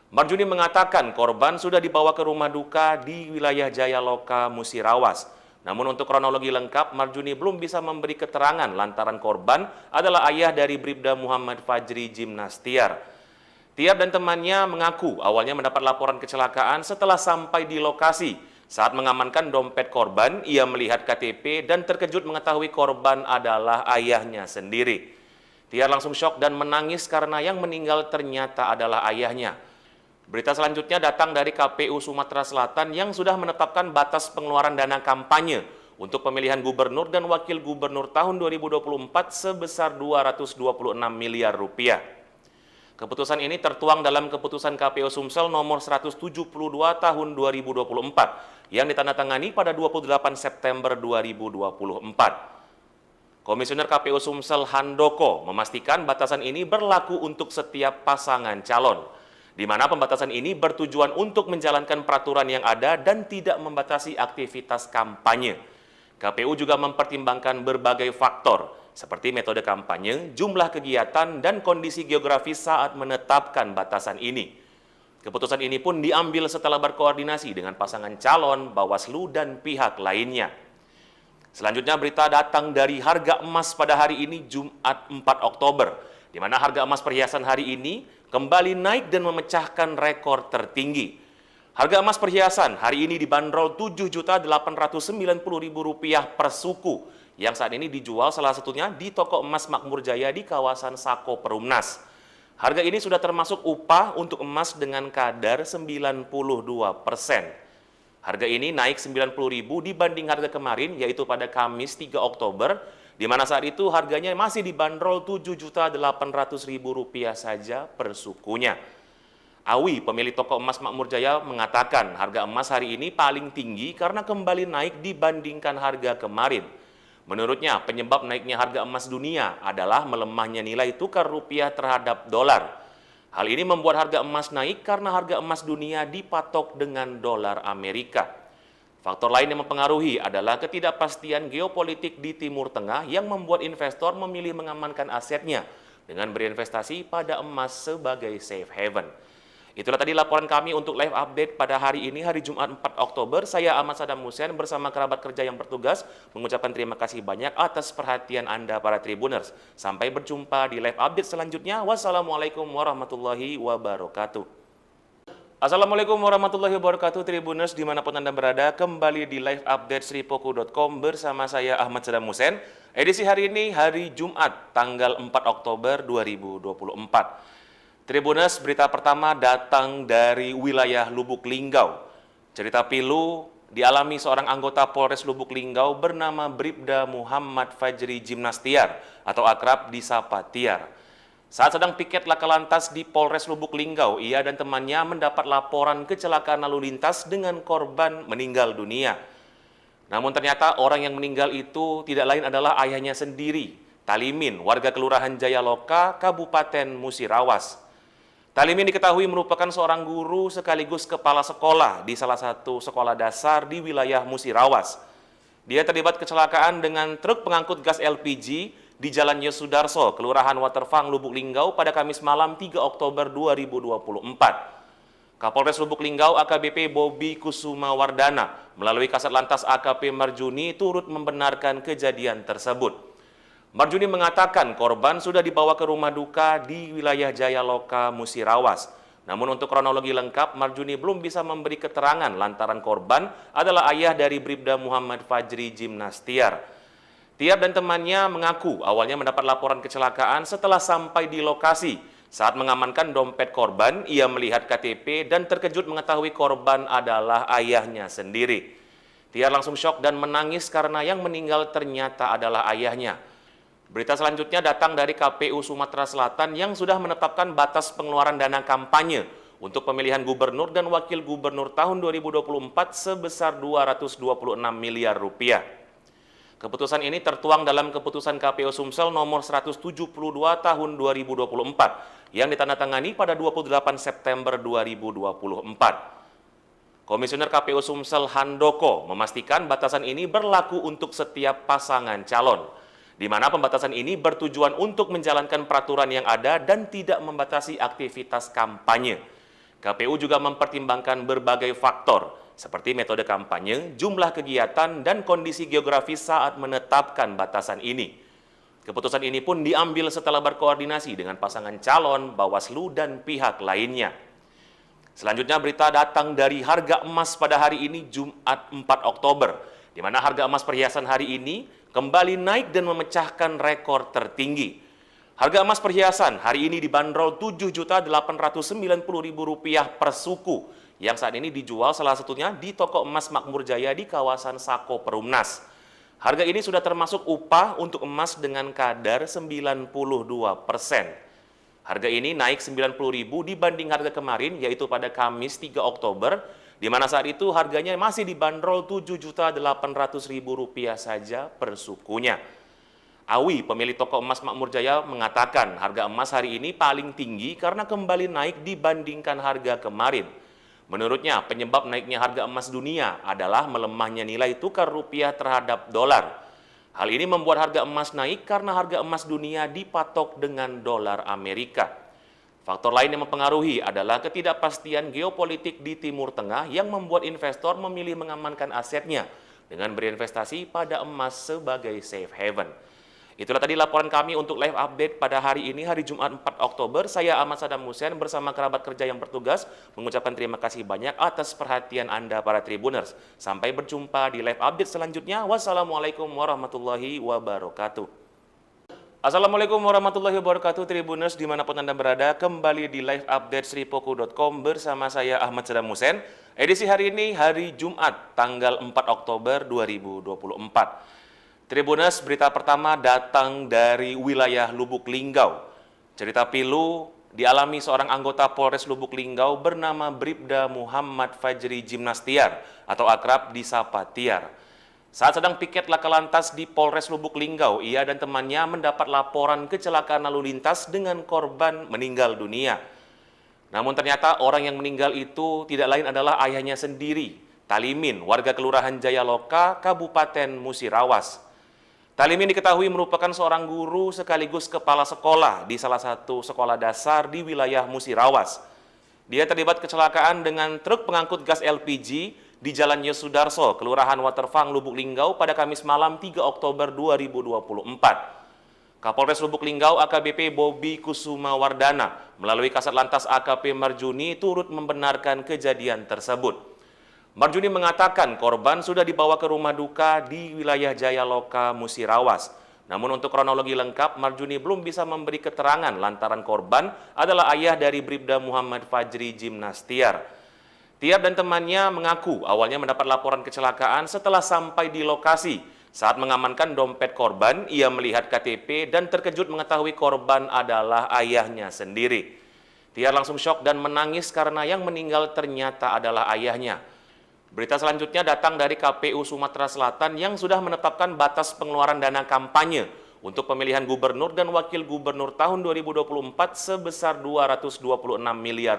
Marjuni mengatakan korban sudah dibawa ke rumah duka di wilayah Jayaloka, Musirawas. Namun untuk kronologi lengkap, Marjuni belum bisa memberi keterangan lantaran korban adalah ayah dari Bribda Muhammad Fajri Jimnastiar. Tiar dan temannya mengaku awalnya mendapat laporan kecelakaan setelah sampai di lokasi. Saat mengamankan dompet korban, ia melihat KTP dan terkejut mengetahui korban adalah ayahnya sendiri. Tiar langsung syok dan menangis karena yang meninggal ternyata adalah ayahnya. Berita selanjutnya datang dari KPU Sumatera Selatan yang sudah menetapkan batas pengeluaran dana kampanye untuk pemilihan gubernur dan wakil gubernur tahun 2024 sebesar 226 miliar rupiah. Keputusan ini tertuang dalam Keputusan KPU Sumsel nomor 172 tahun 2024 yang ditandatangani pada 28 September 2024. Komisioner KPU Sumsel Handoko memastikan batasan ini berlaku untuk setiap pasangan calon, di mana pembatasan ini bertujuan untuk menjalankan peraturan yang ada dan tidak membatasi aktivitas kampanye. KPU juga mempertimbangkan berbagai faktor, seperti metode kampanye, jumlah kegiatan, dan kondisi geografis saat menetapkan batasan ini. Keputusan ini pun diambil setelah berkoordinasi dengan pasangan calon, Bawaslu, dan pihak lainnya. Selanjutnya berita datang dari harga emas pada hari ini Jumat 4 Oktober, di mana harga emas perhiasan hari ini kembali naik dan memecahkan rekor tertinggi. Harga emas perhiasan hari ini dibanderol Rp7.890.000 per suku, yang saat ini dijual salah satunya di toko emas Makmur Jaya di kawasan Sako Perumnas. Harga ini sudah termasuk upah untuk emas dengan kadar 92%. Harga ini naik Rp90.000 dibanding harga kemarin, yaitu pada Kamis 3 Oktober, di mana saat itu harganya masih dibanderol Rp7.800.000 saja per sukunya. Awi, pemilik toko emas Makmur Jaya, mengatakan harga emas hari ini paling tinggi karena kembali naik dibandingkan harga kemarin. Menurutnya, penyebab naiknya harga emas dunia adalah melemahnya nilai tukar rupiah terhadap dolar. Hal ini membuat harga emas naik karena harga emas dunia dipatok dengan dolar Amerika. Faktor lain yang mempengaruhi adalah ketidakpastian geopolitik di Timur Tengah yang membuat investor memilih mengamankan asetnya dengan berinvestasi pada emas sebagai safe haven. Itulah tadi laporan kami untuk live update pada hari ini, hari Jumat 4 Oktober. Saya Ahmad Saddam Hussein bersama kerabat kerja yang bertugas mengucapkan terima kasih banyak atas perhatian Anda para Tribuners. Sampai berjumpa di live update selanjutnya. Wassalamualaikum warahmatullahi wabarakatuh. Assalamualaikum warahmatullahi wabarakatuh, Tribuners dimanapun Anda berada. Kembali di live update sripoku.com bersama saya Ahmad Saddam Hussein. Edisi hari ini, hari Jumat, tanggal 4 Oktober 2024. Tribuners, berita pertama datang dari wilayah Lubuk Linggau. Cerita pilu dialami seorang anggota Polres Lubuk Linggau bernama Bribda Muhammad Fajri Jimnastiar atau akrab disapa Tiar. Saat sedang piket laka lantas di Polres Lubuk Linggau, ia dan temannya mendapat laporan kecelakaan lalu lintas dengan korban meninggal dunia. Namun ternyata orang yang meninggal itu tidak lain adalah ayahnya sendiri, Talimin, warga Kelurahan Jayaloka, Kabupaten Musirawas. Talimin diketahui merupakan seorang guru sekaligus kepala sekolah di salah satu sekolah dasar di wilayah Musirawas. Dia terlibat kecelakaan dengan truk pengangkut gas LPG di Jalan Yosudarso, Kelurahan Waterfang, Lubuk Linggau pada Kamis malam 3 Oktober 2024. Kapolres Lubuk Linggau AKBP Bobi Kusuma Wardana melalui Kasat Lantas AKP Marjuni turut membenarkan kejadian tersebut. Marjuni mengatakan korban sudah dibawa ke rumah duka di wilayah Jayaloka, Musirawas. Namun untuk kronologi lengkap, Marjuni belum bisa memberi keterangan lantaran korban adalah ayah dari Bribda Muhammad Fajri Jimnastiar. Tiar dan temannya mengaku awalnya mendapat laporan kecelakaan setelah sampai di lokasi. Saat mengamankan dompet korban, ia melihat KTP dan terkejut mengetahui korban adalah ayahnya sendiri. Tiar langsung syok dan menangis karena yang meninggal ternyata adalah ayahnya. Berita selanjutnya datang dari KPU Sumatera Selatan yang sudah menetapkan batas pengeluaran dana kampanye untuk pemilihan gubernur dan wakil gubernur tahun 2024 sebesar 226 miliar rupiah. Keputusan ini tertuang dalam Keputusan KPU Sumsel nomor 172 tahun 2024 yang ditandatangani pada 28 September 2024. Komisioner KPU Sumsel Handoko memastikan batasan ini berlaku untuk setiap pasangan calon, di mana pembatasan ini bertujuan untuk menjalankan peraturan yang ada dan tidak membatasi aktivitas kampanye. KPU juga mempertimbangkan berbagai faktor, seperti metode kampanye, jumlah kegiatan, dan kondisi geografis saat menetapkan batasan ini. Keputusan ini pun diambil setelah berkoordinasi dengan pasangan calon, Bawaslu, dan pihak lainnya. Selanjutnya berita datang dari harga emas pada hari ini Jumat 4 Oktober, di mana harga emas perhiasan hari ini kembali naik dan memecahkan rekor tertinggi. Harga emas perhiasan hari ini dibanderol Rp7.890.000 per suku, yang saat ini dijual salah satunya di toko emas Makmur Jaya di kawasan Sako Perumnas. Harga ini sudah termasuk upah untuk emas dengan kadar 92%. Harga ini naik Rp90.000 dibanding harga kemarin, yaitu pada Kamis 3 Oktober, di mana saat itu harganya masih dibanderol Rp7.800.000 saja per sukunya. Awi, pemilik toko emas Makmur Jaya, mengatakan harga emas hari ini paling tinggi karena kembali naik dibandingkan harga kemarin. Menurutnya, penyebab naiknya harga emas dunia adalah melemahnya nilai tukar rupiah terhadap dolar. Hal ini membuat harga emas naik karena harga emas dunia dipatok dengan dolar Amerika. Faktor lain yang mempengaruhi adalah ketidakpastian geopolitik di Timur Tengah yang membuat investor memilih mengamankan asetnya dengan berinvestasi pada emas sebagai safe haven. Itulah tadi laporan kami untuk live update pada hari ini, hari Jumat 4 Oktober. Saya Ahmad Saddam Hussein bersama kerabat kerja yang bertugas mengucapkan terima kasih banyak atas perhatian Anda para Tribuners. Sampai berjumpa di live update selanjutnya. Wassalamualaikum warahmatullahi wabarakatuh. Assalamualaikum warahmatullahi wabarakatuh, Tribuners dimanapun Anda berada. Kembali di live update sripoku.com bersama saya Ahmad Saddam Hussein. Edisi hari ini hari Jumat tanggal 4 Oktober 2024. Tribuners, berita pertama datang dari wilayah Lubuk Linggau. Cerita pilu dialami seorang anggota Polres Lubuk Linggau bernama Bribda Muhammad Fajri Jimnastiar atau akrab disapa Tiar. Saat sedang piket laka lantas di Polres Lubuk Linggau, ia dan temannya mendapat laporan kecelakaan lalu lintas dengan korban meninggal dunia. Namun ternyata orang yang meninggal itu tidak lain adalah ayahnya sendiri, Talimin, warga Kelurahan Jayaloka, Kabupaten Musirawas. Talimin diketahui merupakan seorang guru sekaligus kepala sekolah di salah satu sekolah dasar di wilayah Musirawas. Dia terlibat kecelakaan dengan truk pengangkut gas LPG di Jalan Yosudarso, Kelurahan Waterfang, Lubuk Linggau pada Kamis malam 3 Oktober 2024. Kapolres Lubuk Linggau AKBP Bobi Kusuma Wardana melalui Kasat Lantas AKP Marjuni turut membenarkan kejadian tersebut. Marjuni mengatakan korban sudah dibawa ke rumah duka di wilayah Jayaloka, Musirawas. Namun untuk kronologi lengkap, Marjuni belum bisa memberi keterangan lantaran korban adalah ayah dari Bribda Muhammad Fajri Jimnastiar. Tiar dan temannya mengaku awalnya mendapat laporan kecelakaan setelah sampai di lokasi. Saat mengamankan dompet korban, ia melihat KTP dan terkejut mengetahui korban adalah ayahnya sendiri. Tiar langsung syok dan menangis karena yang meninggal ternyata adalah ayahnya. Berita selanjutnya datang dari KPU Sumatera Selatan yang sudah menetapkan batas pengeluaran dana kampanye untuk pemilihan gubernur dan wakil gubernur tahun 2024 sebesar Rp226 miliar.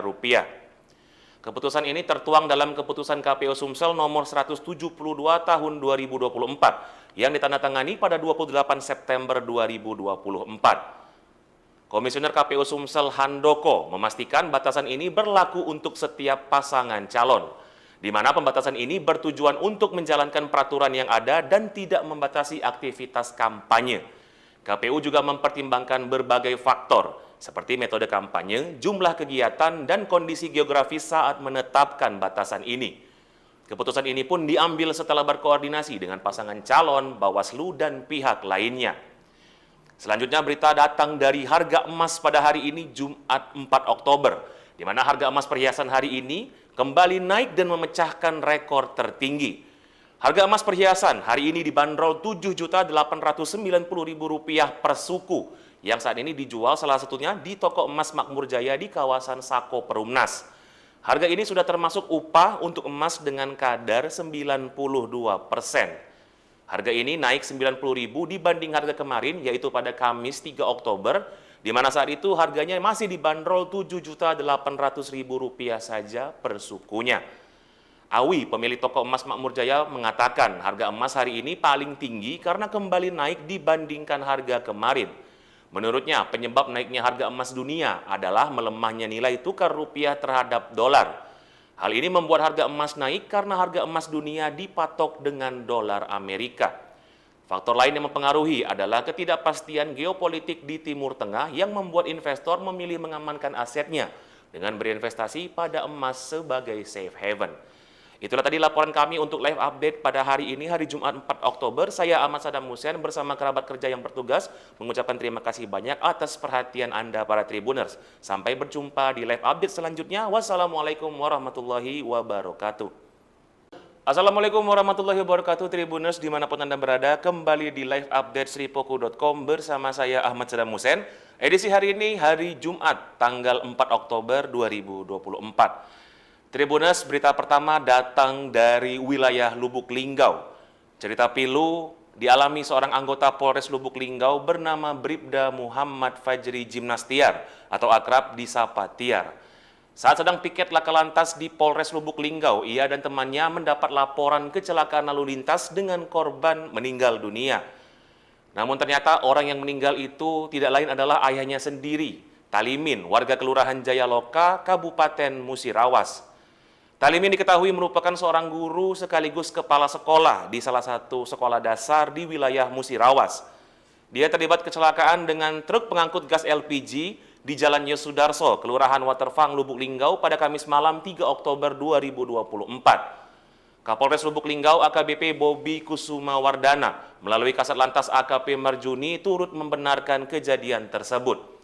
Keputusan ini tertuang dalam keputusan KPU Sumsel nomor 172 tahun 2024 yang ditandatangani pada 28 September 2024. Komisioner KPU Sumsel Handoko memastikan batasan ini berlaku untuk setiap pasangan calon, di mana pembatasan ini bertujuan untuk menjalankan peraturan yang ada dan tidak membatasi aktivitas kampanye. KPU juga mempertimbangkan berbagai faktor, seperti metode kampanye, jumlah kegiatan, dan kondisi geografis saat menetapkan batasan ini. Keputusan ini pun diambil setelah berkoordinasi dengan pasangan calon, Bawaslu, dan pihak lainnya. Selanjutnya berita datang dari harga emas pada hari ini Jumat 4 Oktober, di mana harga emas perhiasan hari ini kembali naik dan memecahkan rekor tertinggi. Harga emas perhiasan hari ini dibanderol Rp7.890.000 per suku, yang saat ini dijual salah satunya di toko emas Makmur Jaya di kawasan Sako Perumnas. Harga ini sudah termasuk upah untuk emas dengan kadar 92%. Harga ini naik Rp90.000 dibanding harga kemarin, yaitu pada Kamis 3 Oktober, di mana saat itu harganya masih dibanderol Rp7.800.000 saja per sukunya. Awi, pemilik toko emas Makmur Jaya, mengatakan harga emas hari ini paling tinggi karena kembali naik dibandingkan harga kemarin. Menurutnya, penyebab naiknya harga emas dunia adalah melemahnya nilai tukar rupiah terhadap dolar. Hal ini membuat harga emas naik karena harga emas dunia dipatok dengan dolar Amerika. Faktor lain yang mempengaruhi adalah ketidakpastian geopolitik di Timur Tengah yang membuat investor memilih mengamankan asetnya dengan berinvestasi pada emas sebagai safe haven. Itulah tadi laporan kami untuk live update pada hari ini, hari Jumat 4 Oktober. Saya Ahmad Sadam Hussein bersama kerabat kerja yang bertugas mengucapkan terima kasih banyak atas perhatian Anda para Tribuners. Sampai berjumpa di live update selanjutnya. Wassalamualaikum warahmatullahi wabarakatuh. Assalamualaikum warahmatullahi wabarakatuh Tribuners dimanapun Anda berada. Kembali di live update sripoku.com bersama saya Ahmad Sadam Hussein. Edisi hari ini hari Jumat tanggal 4 Oktober 2024. Tribuners, berita pertama datang dari wilayah Lubuk Linggau. Cerita pilu dialami seorang anggota Polres Lubuk Linggau bernama Bribda Muhammad Fajri Jimnastiar atau akrab disapa Tiar. Saat sedang piket laka lantas di Polres Lubuk Linggau, ia dan temannya mendapat laporan kecelakaan lalu lintas dengan korban meninggal dunia. Namun ternyata orang yang meninggal itu tidak lain adalah ayahnya sendiri, Talimin, warga Kelurahan Jayaloka, Kabupaten Musirawas. Talimin diketahui merupakan seorang guru sekaligus kepala sekolah di salah satu sekolah dasar di wilayah Musirawas. Dia terlibat kecelakaan dengan truk pengangkut gas LPG di Jalan Yosudarso, Kelurahan Waterfang, Lubuk Linggau pada Kamis malam 3 Oktober 2024. Kapolres Lubuk Linggau AKBP Bobi Kusuma Wardana melalui Kasat Lantas AKP Marjuni turut membenarkan kejadian tersebut.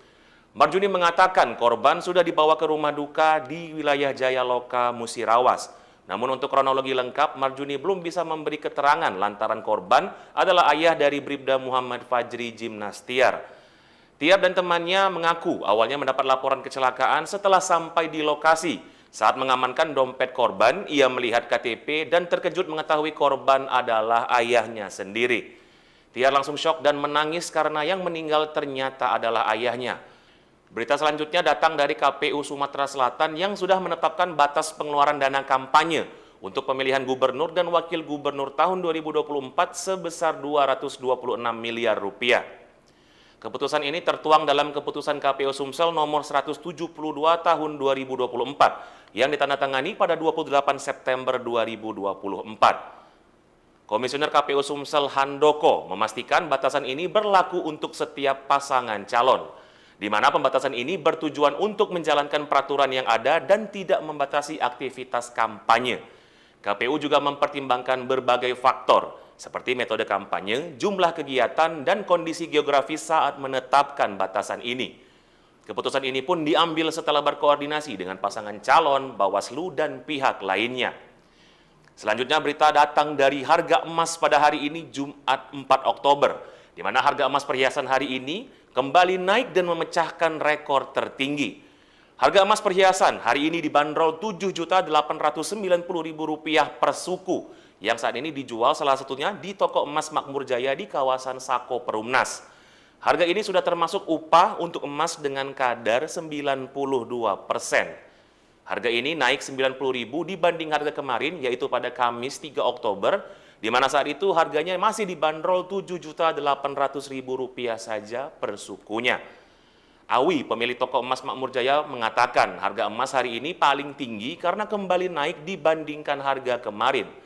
Marjuni mengatakan korban sudah dibawa ke rumah duka di wilayah Jayaloka, Musirawas. Namun untuk kronologi lengkap, Marjuni belum bisa memberi keterangan lantaran korban adalah ayah dari Bribda Muhammad Fajri Jimnastiar. Tiar dan temannya mengaku awalnya mendapat laporan kecelakaan setelah sampai di lokasi. Saat mengamankan dompet korban, ia melihat KTP dan terkejut mengetahui korban adalah ayahnya sendiri. Tiar langsung syok dan menangis karena yang meninggal ternyata adalah ayahnya. Berita selanjutnya datang dari KPU Sumatera Selatan yang sudah menetapkan batas pengeluaran dana kampanye untuk pemilihan gubernur dan wakil gubernur tahun 2024 sebesar 226 miliar rupiah. Keputusan ini tertuang dalam keputusan KPU Sumsel nomor 172 tahun 2024 yang ditandatangani pada 28 September 2024. Komisioner KPU Sumsel Handoko memastikan batasan ini berlaku untuk setiap pasangan calon, di mana pembatasan ini bertujuan untuk menjalankan peraturan yang ada dan tidak membatasi aktivitas kampanye. KPU juga mempertimbangkan berbagai faktor, seperti metode kampanye, jumlah kegiatan, dan kondisi geografis saat menetapkan batasan ini. Keputusan ini pun diambil setelah berkoordinasi dengan pasangan calon, Bawaslu, dan pihak lainnya. Selanjutnya berita datang dari harga emas pada hari ini Jumat 4 Oktober, di mana harga emas perhiasan hari ini kembali naik dan memecahkan rekor tertinggi. Harga emas perhiasan hari ini dibanderol Rp7.890.000 per suku, yang saat ini dijual salah satunya di toko emas Makmur Jaya di kawasan Sako Perumnas. Harga ini sudah termasuk upah untuk emas dengan kadar 92%. Harga ini naik Rp90.000 dibanding harga kemarin, yaitu pada Kamis 3 Oktober, di mana saat itu harganya masih dibanderol Rp7.800.000 saja per sukunya. Awi, pemilik toko emas Makmur Jaya, mengatakan harga emas hari ini paling tinggi karena kembali naik dibandingkan harga kemarin.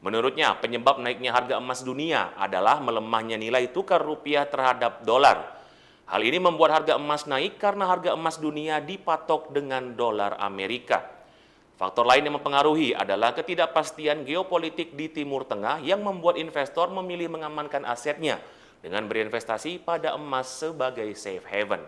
Menurutnya, penyebab naiknya harga emas dunia adalah melemahnya nilai tukar rupiah terhadap dolar. Hal ini membuat harga emas naik karena harga emas dunia dipatok dengan dolar Amerika. Faktor lain yang mempengaruhi adalah ketidakpastian geopolitik di Timur Tengah yang membuat investor memilih mengamankan asetnya dengan berinvestasi pada emas sebagai safe haven.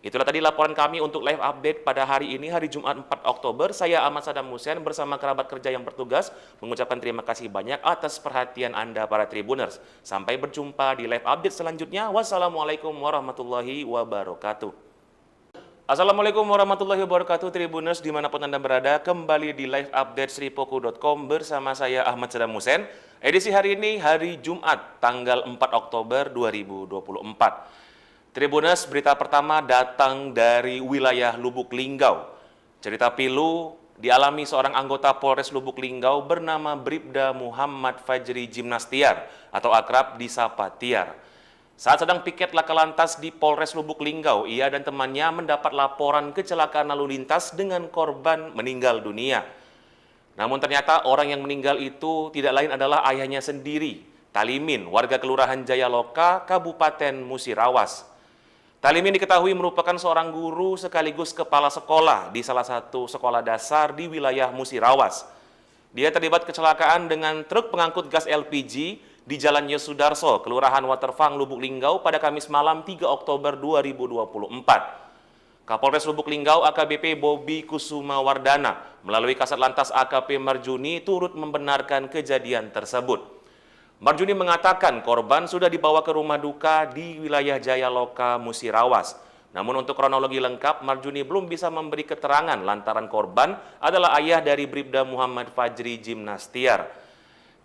Itulah tadi laporan kami untuk live update pada hari ini, hari Jumat 4 Oktober. Saya Ahmad Sadam Hussein bersama kerabat kerja yang bertugas mengucapkan terima kasih banyak atas perhatian Anda para Tribuners. Sampai berjumpa di live update selanjutnya. Wassalamualaikum warahmatullahi wabarakatuh. Assalamualaikum warahmatullahi wabarakatuh Tribuners dimanapun Anda berada. Kembali di live update sripoku.com bersama saya Ahmad Sadam Hussein. Edisi hari ini hari Jumat tanggal 4 Oktober 2024. Tribuners, berita pertama datang dari wilayah Lubuk Linggau. Cerita pilu dialami seorang anggota Polres Lubuk Linggau bernama Bribda Muhammad Fajri Jimnastiar atau akrab disapa Tiar. Saat sedang piket laka lantas di Polres Lubuk Linggau, ia dan temannya mendapat laporan kecelakaan lalu lintas dengan korban meninggal dunia. Namun ternyata orang yang meninggal itu tidak lain adalah ayahnya sendiri, Talimin, warga Kelurahan Jayaloka, Kabupaten Musirawas. Talimin diketahui merupakan seorang guru sekaligus kepala sekolah di salah satu sekolah dasar di wilayah Musirawas. Dia terlibat kecelakaan dengan truk pengangkut gas LPG di Jalan Yosudarso, Kelurahan Waterfang, Lubuk Linggau pada Kamis malam 3 Oktober 2024. Kapolres Lubuk Linggau AKBP Bobi Kusuma Wardana melalui Kasat Lantas AKP Marjuni turut membenarkan kejadian tersebut. Marjuni mengatakan korban sudah dibawa ke rumah duka di wilayah Jayaloka, Musirawas. Namun untuk kronologi lengkap, Marjuni belum bisa memberi keterangan lantaran korban adalah ayah dari Bribda Muhammad Fajri Jimnastiar.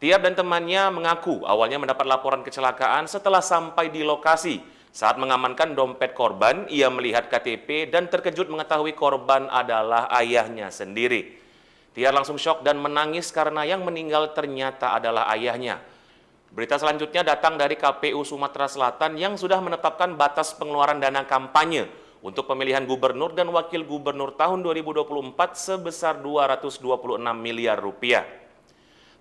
Tiar dan temannya mengaku awalnya mendapat laporan kecelakaan setelah sampai di lokasi. Saat mengamankan dompet korban, ia melihat KTP dan terkejut mengetahui korban adalah ayahnya sendiri. Tiar langsung syok dan menangis karena yang meninggal ternyata adalah ayahnya. Berita selanjutnya datang dari KPU Sumatera Selatan yang sudah menetapkan batas pengeluaran dana kampanye untuk pemilihan gubernur dan wakil gubernur tahun 2024 sebesar 226 miliar rupiah.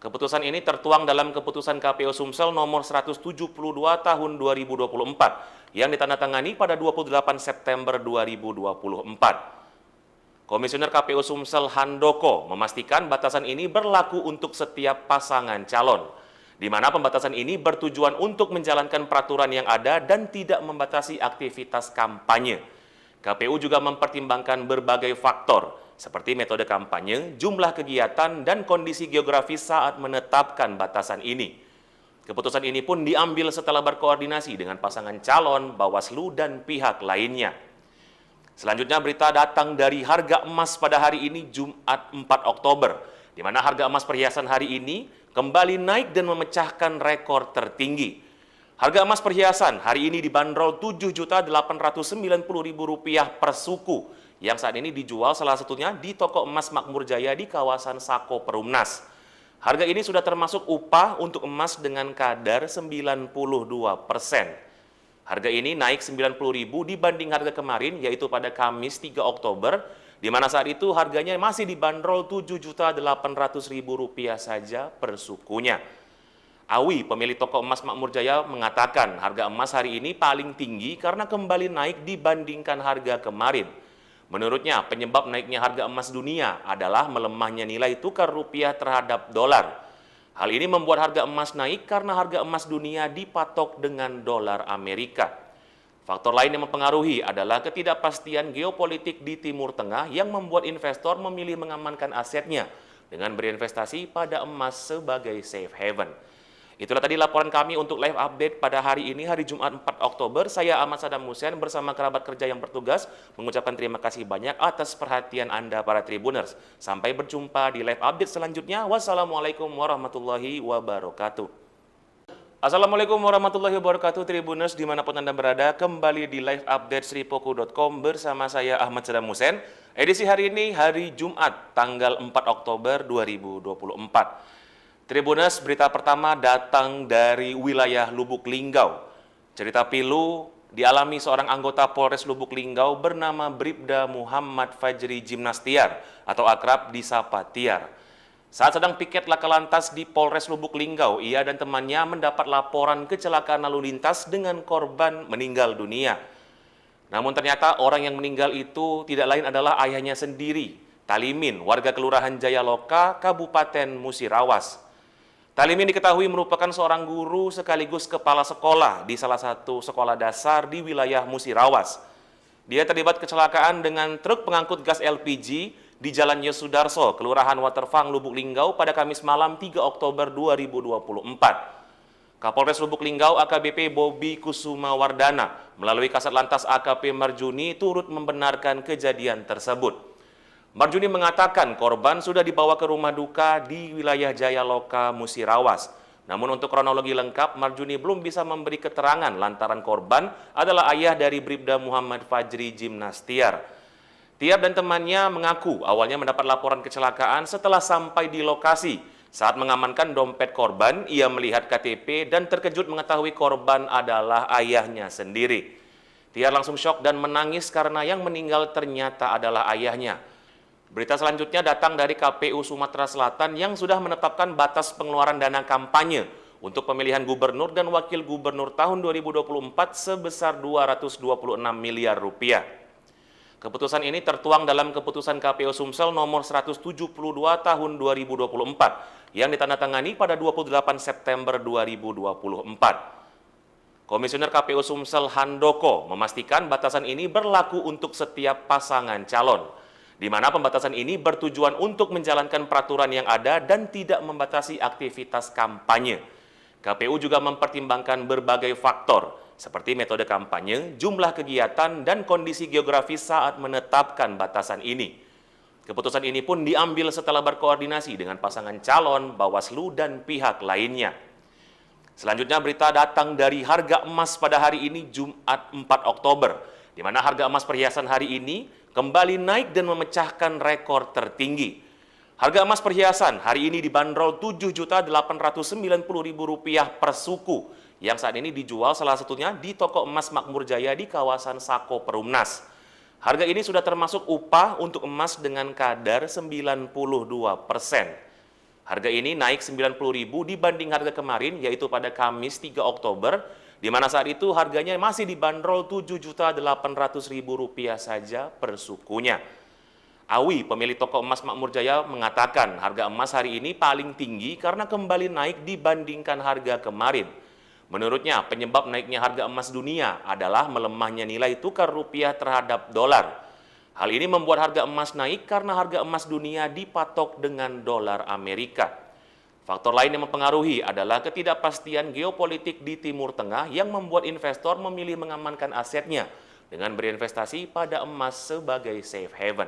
Keputusan ini tertuang dalam Keputusan KPU Sumsel nomor 172 tahun 2024 yang ditandatangani pada 28 September 2024. Komisioner KPU Sumsel Handoko memastikan batasan ini berlaku untuk setiap pasangan calon, di mana pembatasan ini bertujuan untuk menjalankan peraturan yang ada dan tidak membatasi aktivitas kampanye. KPU juga mempertimbangkan berbagai faktor, seperti metode kampanye, jumlah kegiatan, dan kondisi geografis saat menetapkan batasan ini. Keputusan ini pun diambil setelah berkoordinasi dengan pasangan calon, Bawaslu, dan pihak lainnya. Selanjutnya berita datang dari harga emas pada hari ini Jumat 4 Oktober, di mana harga emas perhiasan hari ini kembali naik dan memecahkan rekor tertinggi. Harga emas perhiasan hari ini dibanderol Rp7.890.000 per suku, yang saat ini dijual salah satunya di toko emas Makmur Jaya di kawasan Sako Perumnas. Harga ini sudah termasuk upah untuk emas dengan kadar 92%. Harga ini naik Rp90.000 dibanding harga kemarin, yaitu pada Kamis 3 Oktober, di mana saat itu harganya masih dibanderol Rp7.800.000 saja per sukunya. Awi, pemilik toko emas Makmur Jaya, mengatakan harga emas hari ini paling tinggi karena kembali naik dibandingkan harga kemarin. Menurutnya, penyebab naiknya harga emas dunia adalah melemahnya nilai tukar rupiah terhadap dolar. Hal ini membuat harga emas naik karena harga emas dunia dipatok dengan dolar Amerika. Faktor lain yang mempengaruhi adalah ketidakpastian geopolitik di Timur Tengah yang membuat investor memilih mengamankan asetnya dengan berinvestasi pada emas sebagai safe haven. Itulah tadi laporan kami untuk live update pada hari ini, hari Jumat 4 Oktober. Saya Ahmad Sadam Hussein bersama kerabat kerja yang bertugas mengucapkan terima kasih banyak atas perhatian Anda para Tribuners. Sampai berjumpa di live update selanjutnya. Wassalamualaikum warahmatullahi wabarakatuh. Assalamualaikum warahmatullahi wabarakatuh Tribuners dimanapun Anda berada. Kembali di live update sripoku.com bersama saya Ahmad Sadam Hussein. Edisi hari ini hari Jumat tanggal 4 Oktober 2024. Tribuners, berita pertama datang dari wilayah Lubuk Linggau. Cerita pilu dialami seorang anggota Polres Lubuk Linggau bernama Bribda Muhammad Fajri Jimnastiar atau akrab disapa Tiar. Saat sedang piket laka lantas di Polres Lubuk Linggau, ia dan temannya mendapat laporan kecelakaan lalu lintas dengan korban meninggal dunia. Namun ternyata orang yang meninggal itu tidak lain adalah ayahnya sendiri, Talimin, warga Kelurahan Jayaloka, Kabupaten Musirawas. Talimin diketahui merupakan seorang guru sekaligus kepala sekolah di salah satu sekolah dasar di wilayah Musirawas. Dia terlibat kecelakaan dengan truk pengangkut gas LPG di Jalan Yosudarso, Kelurahan Waterfang, Lubuk Linggau pada Kamis malam 3 Oktober 2024. Kapolres Lubuk Linggau AKBP Bobi Kusuma Wardana melalui Kasat Lantas AKP Marjuni turut membenarkan kejadian tersebut. Marjuni mengatakan korban sudah dibawa ke rumah duka di wilayah Jayaloka, Musirawas. Namun untuk kronologi lengkap, Marjuni belum bisa memberi keterangan lantaran korban adalah ayah dari Bribda Muhammad Fajri Jimnastiar. Tiar dan temannya mengaku awalnya mendapat laporan kecelakaan setelah sampai di lokasi. Saat mengamankan dompet korban, ia melihat KTP dan terkejut mengetahui korban adalah ayahnya sendiri. Tiar langsung syok dan menangis karena yang meninggal ternyata adalah ayahnya. Berita selanjutnya datang dari KPU Sumatera Selatan yang sudah menetapkan batas pengeluaran dana kampanye untuk pemilihan gubernur dan wakil gubernur tahun 2024 sebesar 226 miliar rupiah. Keputusan ini tertuang dalam Keputusan KPU Sumsel nomor 172 tahun 2024 yang ditandatangani pada 28 September 2024. Komisioner KPU Sumsel Handoko memastikan batasan ini berlaku untuk setiap pasangan calon, di mana pembatasan ini bertujuan untuk menjalankan peraturan yang ada dan tidak membatasi aktivitas kampanye. KPU juga mempertimbangkan berbagai faktor, seperti metode kampanye, jumlah kegiatan, dan kondisi geografis saat menetapkan batasan ini. Keputusan ini pun diambil setelah berkoordinasi dengan pasangan calon, Bawaslu, dan pihak lainnya. Selanjutnya berita datang dari harga emas pada hari ini Jumat 4 Oktober, di mana harga emas perhiasan hari ini kembali naik dan memecahkan rekor tertinggi. Harga emas perhiasan hari ini dibanderol Rp7.890.000 per suku, yang saat ini dijual salah satunya di toko emas Makmur Jaya di kawasan Sako Perumnas. Harga ini sudah termasuk upah untuk emas dengan kadar 92%. Harga ini naik Rp90.000 dibanding harga kemarin, yaitu pada Kamis 3 Oktober, di mana saat itu harganya masih dibanderol Rp7.800.000 saja per sukunya. Awi, pemilik toko emas Makmur Jaya, mengatakan harga emas hari ini paling tinggi karena kembali naik dibandingkan harga kemarin. Menurutnya, penyebab naiknya harga emas dunia adalah melemahnya nilai tukar rupiah terhadap dolar. Hal ini membuat harga emas naik karena harga emas dunia dipatok dengan dolar Amerika. Faktor lain yang mempengaruhi adalah ketidakpastian geopolitik di Timur Tengah yang membuat investor memilih mengamankan asetnya dengan berinvestasi pada emas sebagai safe haven.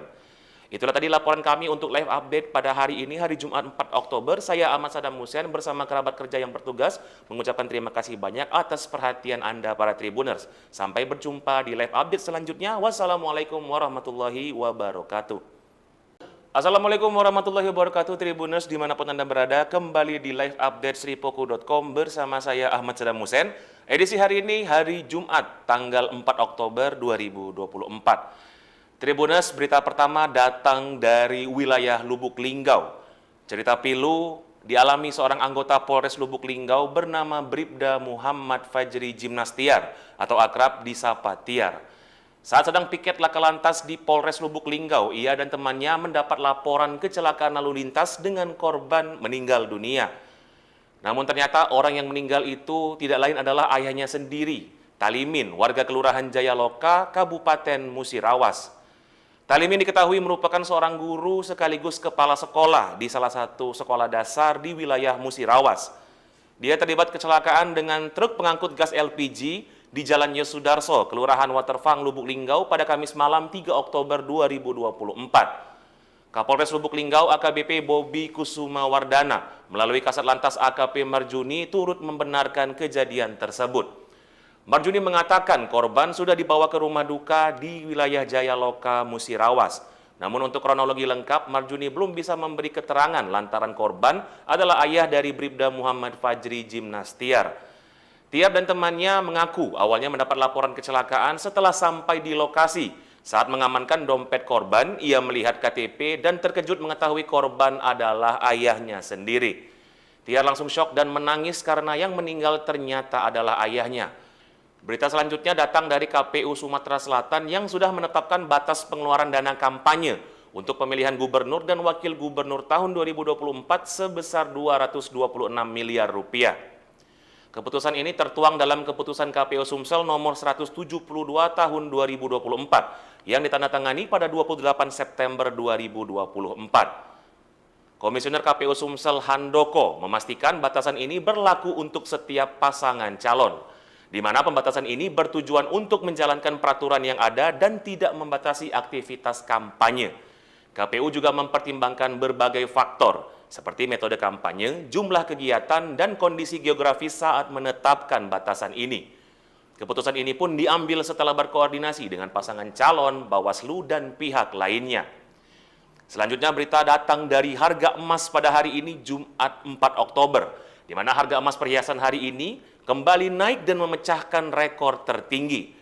Itulah tadi laporan kami untuk live update pada hari ini, hari Jumat 4 Oktober. Saya Ahmad Sadam Hussein bersama kerabat kerja yang bertugas mengucapkan terima kasih banyak atas perhatian Anda para Tribuners. Sampai berjumpa di live update selanjutnya. Wassalamualaikum warahmatullahi wabarakatuh. Assalamualaikum warahmatullahi wabarakatuh Tribuners dimanapun Anda berada. Kembali di live update sripoku.com bersama saya Ahmad Sadam Hussein. Edisi hari ini hari Jumat tanggal 4 Oktober 2024. Tribuners, berita pertama datang dari wilayah Lubuk Linggau. Cerita pilu dialami seorang anggota Polres Lubuk Linggau bernama Bribda Muhammad Fajri Jimnastiar atau akrab disapa Tiar. Saat sedang piket laka lantas di Polres Lubuk Linggau, ia dan temannya mendapat laporan kecelakaan lalu lintas dengan korban meninggal dunia. Namun ternyata orang yang meninggal itu tidak lain adalah ayahnya sendiri, Talimin, warga Kelurahan Jayaloka, Kabupaten Musirawas. Talimin diketahui merupakan seorang guru sekaligus kepala sekolah di salah satu sekolah dasar di wilayah Musirawas. Dia terlibat kecelakaan dengan truk pengangkut gas LPG di Jalan Yosudarso, Kelurahan Waterfang, Lubuk Linggau pada Kamis malam 3 Oktober 2024. Kapolres Lubuk Linggau AKBP Bobi Kusuma Wardana melalui Kasat Lantas AKP Marjuni turut membenarkan kejadian tersebut. Marjuni mengatakan korban sudah dibawa ke rumah duka di wilayah Jayaloka, Musirawas. Namun untuk kronologi lengkap, Marjuni belum bisa memberi keterangan lantaran korban adalah ayah dari Bribda Muhammad Fajri Jimnastiar. Tiar dan temannya mengaku awalnya mendapat laporan kecelakaan setelah sampai di lokasi. Saat mengamankan dompet korban, ia melihat KTP dan terkejut mengetahui korban adalah ayahnya sendiri. Tiar langsung syok dan menangis karena yang meninggal ternyata adalah ayahnya. Berita selanjutnya datang dari KPU Sumatera Selatan yang sudah menetapkan batas pengeluaran dana kampanye untuk pemilihan gubernur dan wakil gubernur tahun 2024 sebesar Rp226 miliar. Keputusan ini tertuang dalam Keputusan KPU Sumsel nomor 172 tahun 2024 yang ditandatangani pada 28 September 2024. Komisioner KPU Sumsel Handoko memastikan batasan ini berlaku untuk setiap pasangan calon, di mana pembatasan ini bertujuan untuk menjalankan peraturan yang ada dan tidak membatasi aktivitas kampanye. KPU juga mempertimbangkan berbagai faktor, seperti metode kampanye, jumlah kegiatan, dan kondisi geografis saat menetapkan batasan ini. Keputusan ini pun diambil setelah berkoordinasi dengan pasangan calon, Bawaslu, dan pihak lainnya. Selanjutnya berita datang dari harga emas pada hari ini Jumat 4 Oktober, di mana harga emas perhiasan hari ini kembali naik dan memecahkan rekor tertinggi.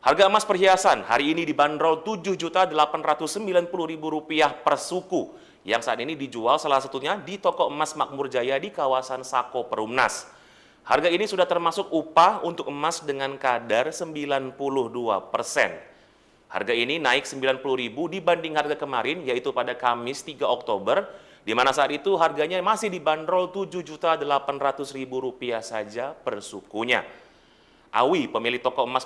Harga emas perhiasan hari ini dibanderol Rp7.890.000 per suku, yang saat ini dijual salah satunya di toko emas Makmur Jaya di kawasan Sako Perumnas. Harga ini sudah termasuk upah untuk emas dengan kadar 92%. Harga ini naik Rp90.000 dibanding harga kemarin, yaitu pada Kamis 3 Oktober, di mana saat itu harganya masih dibanderol Rp7.800.000 saja per sukunya. Awi, pemilik toko emas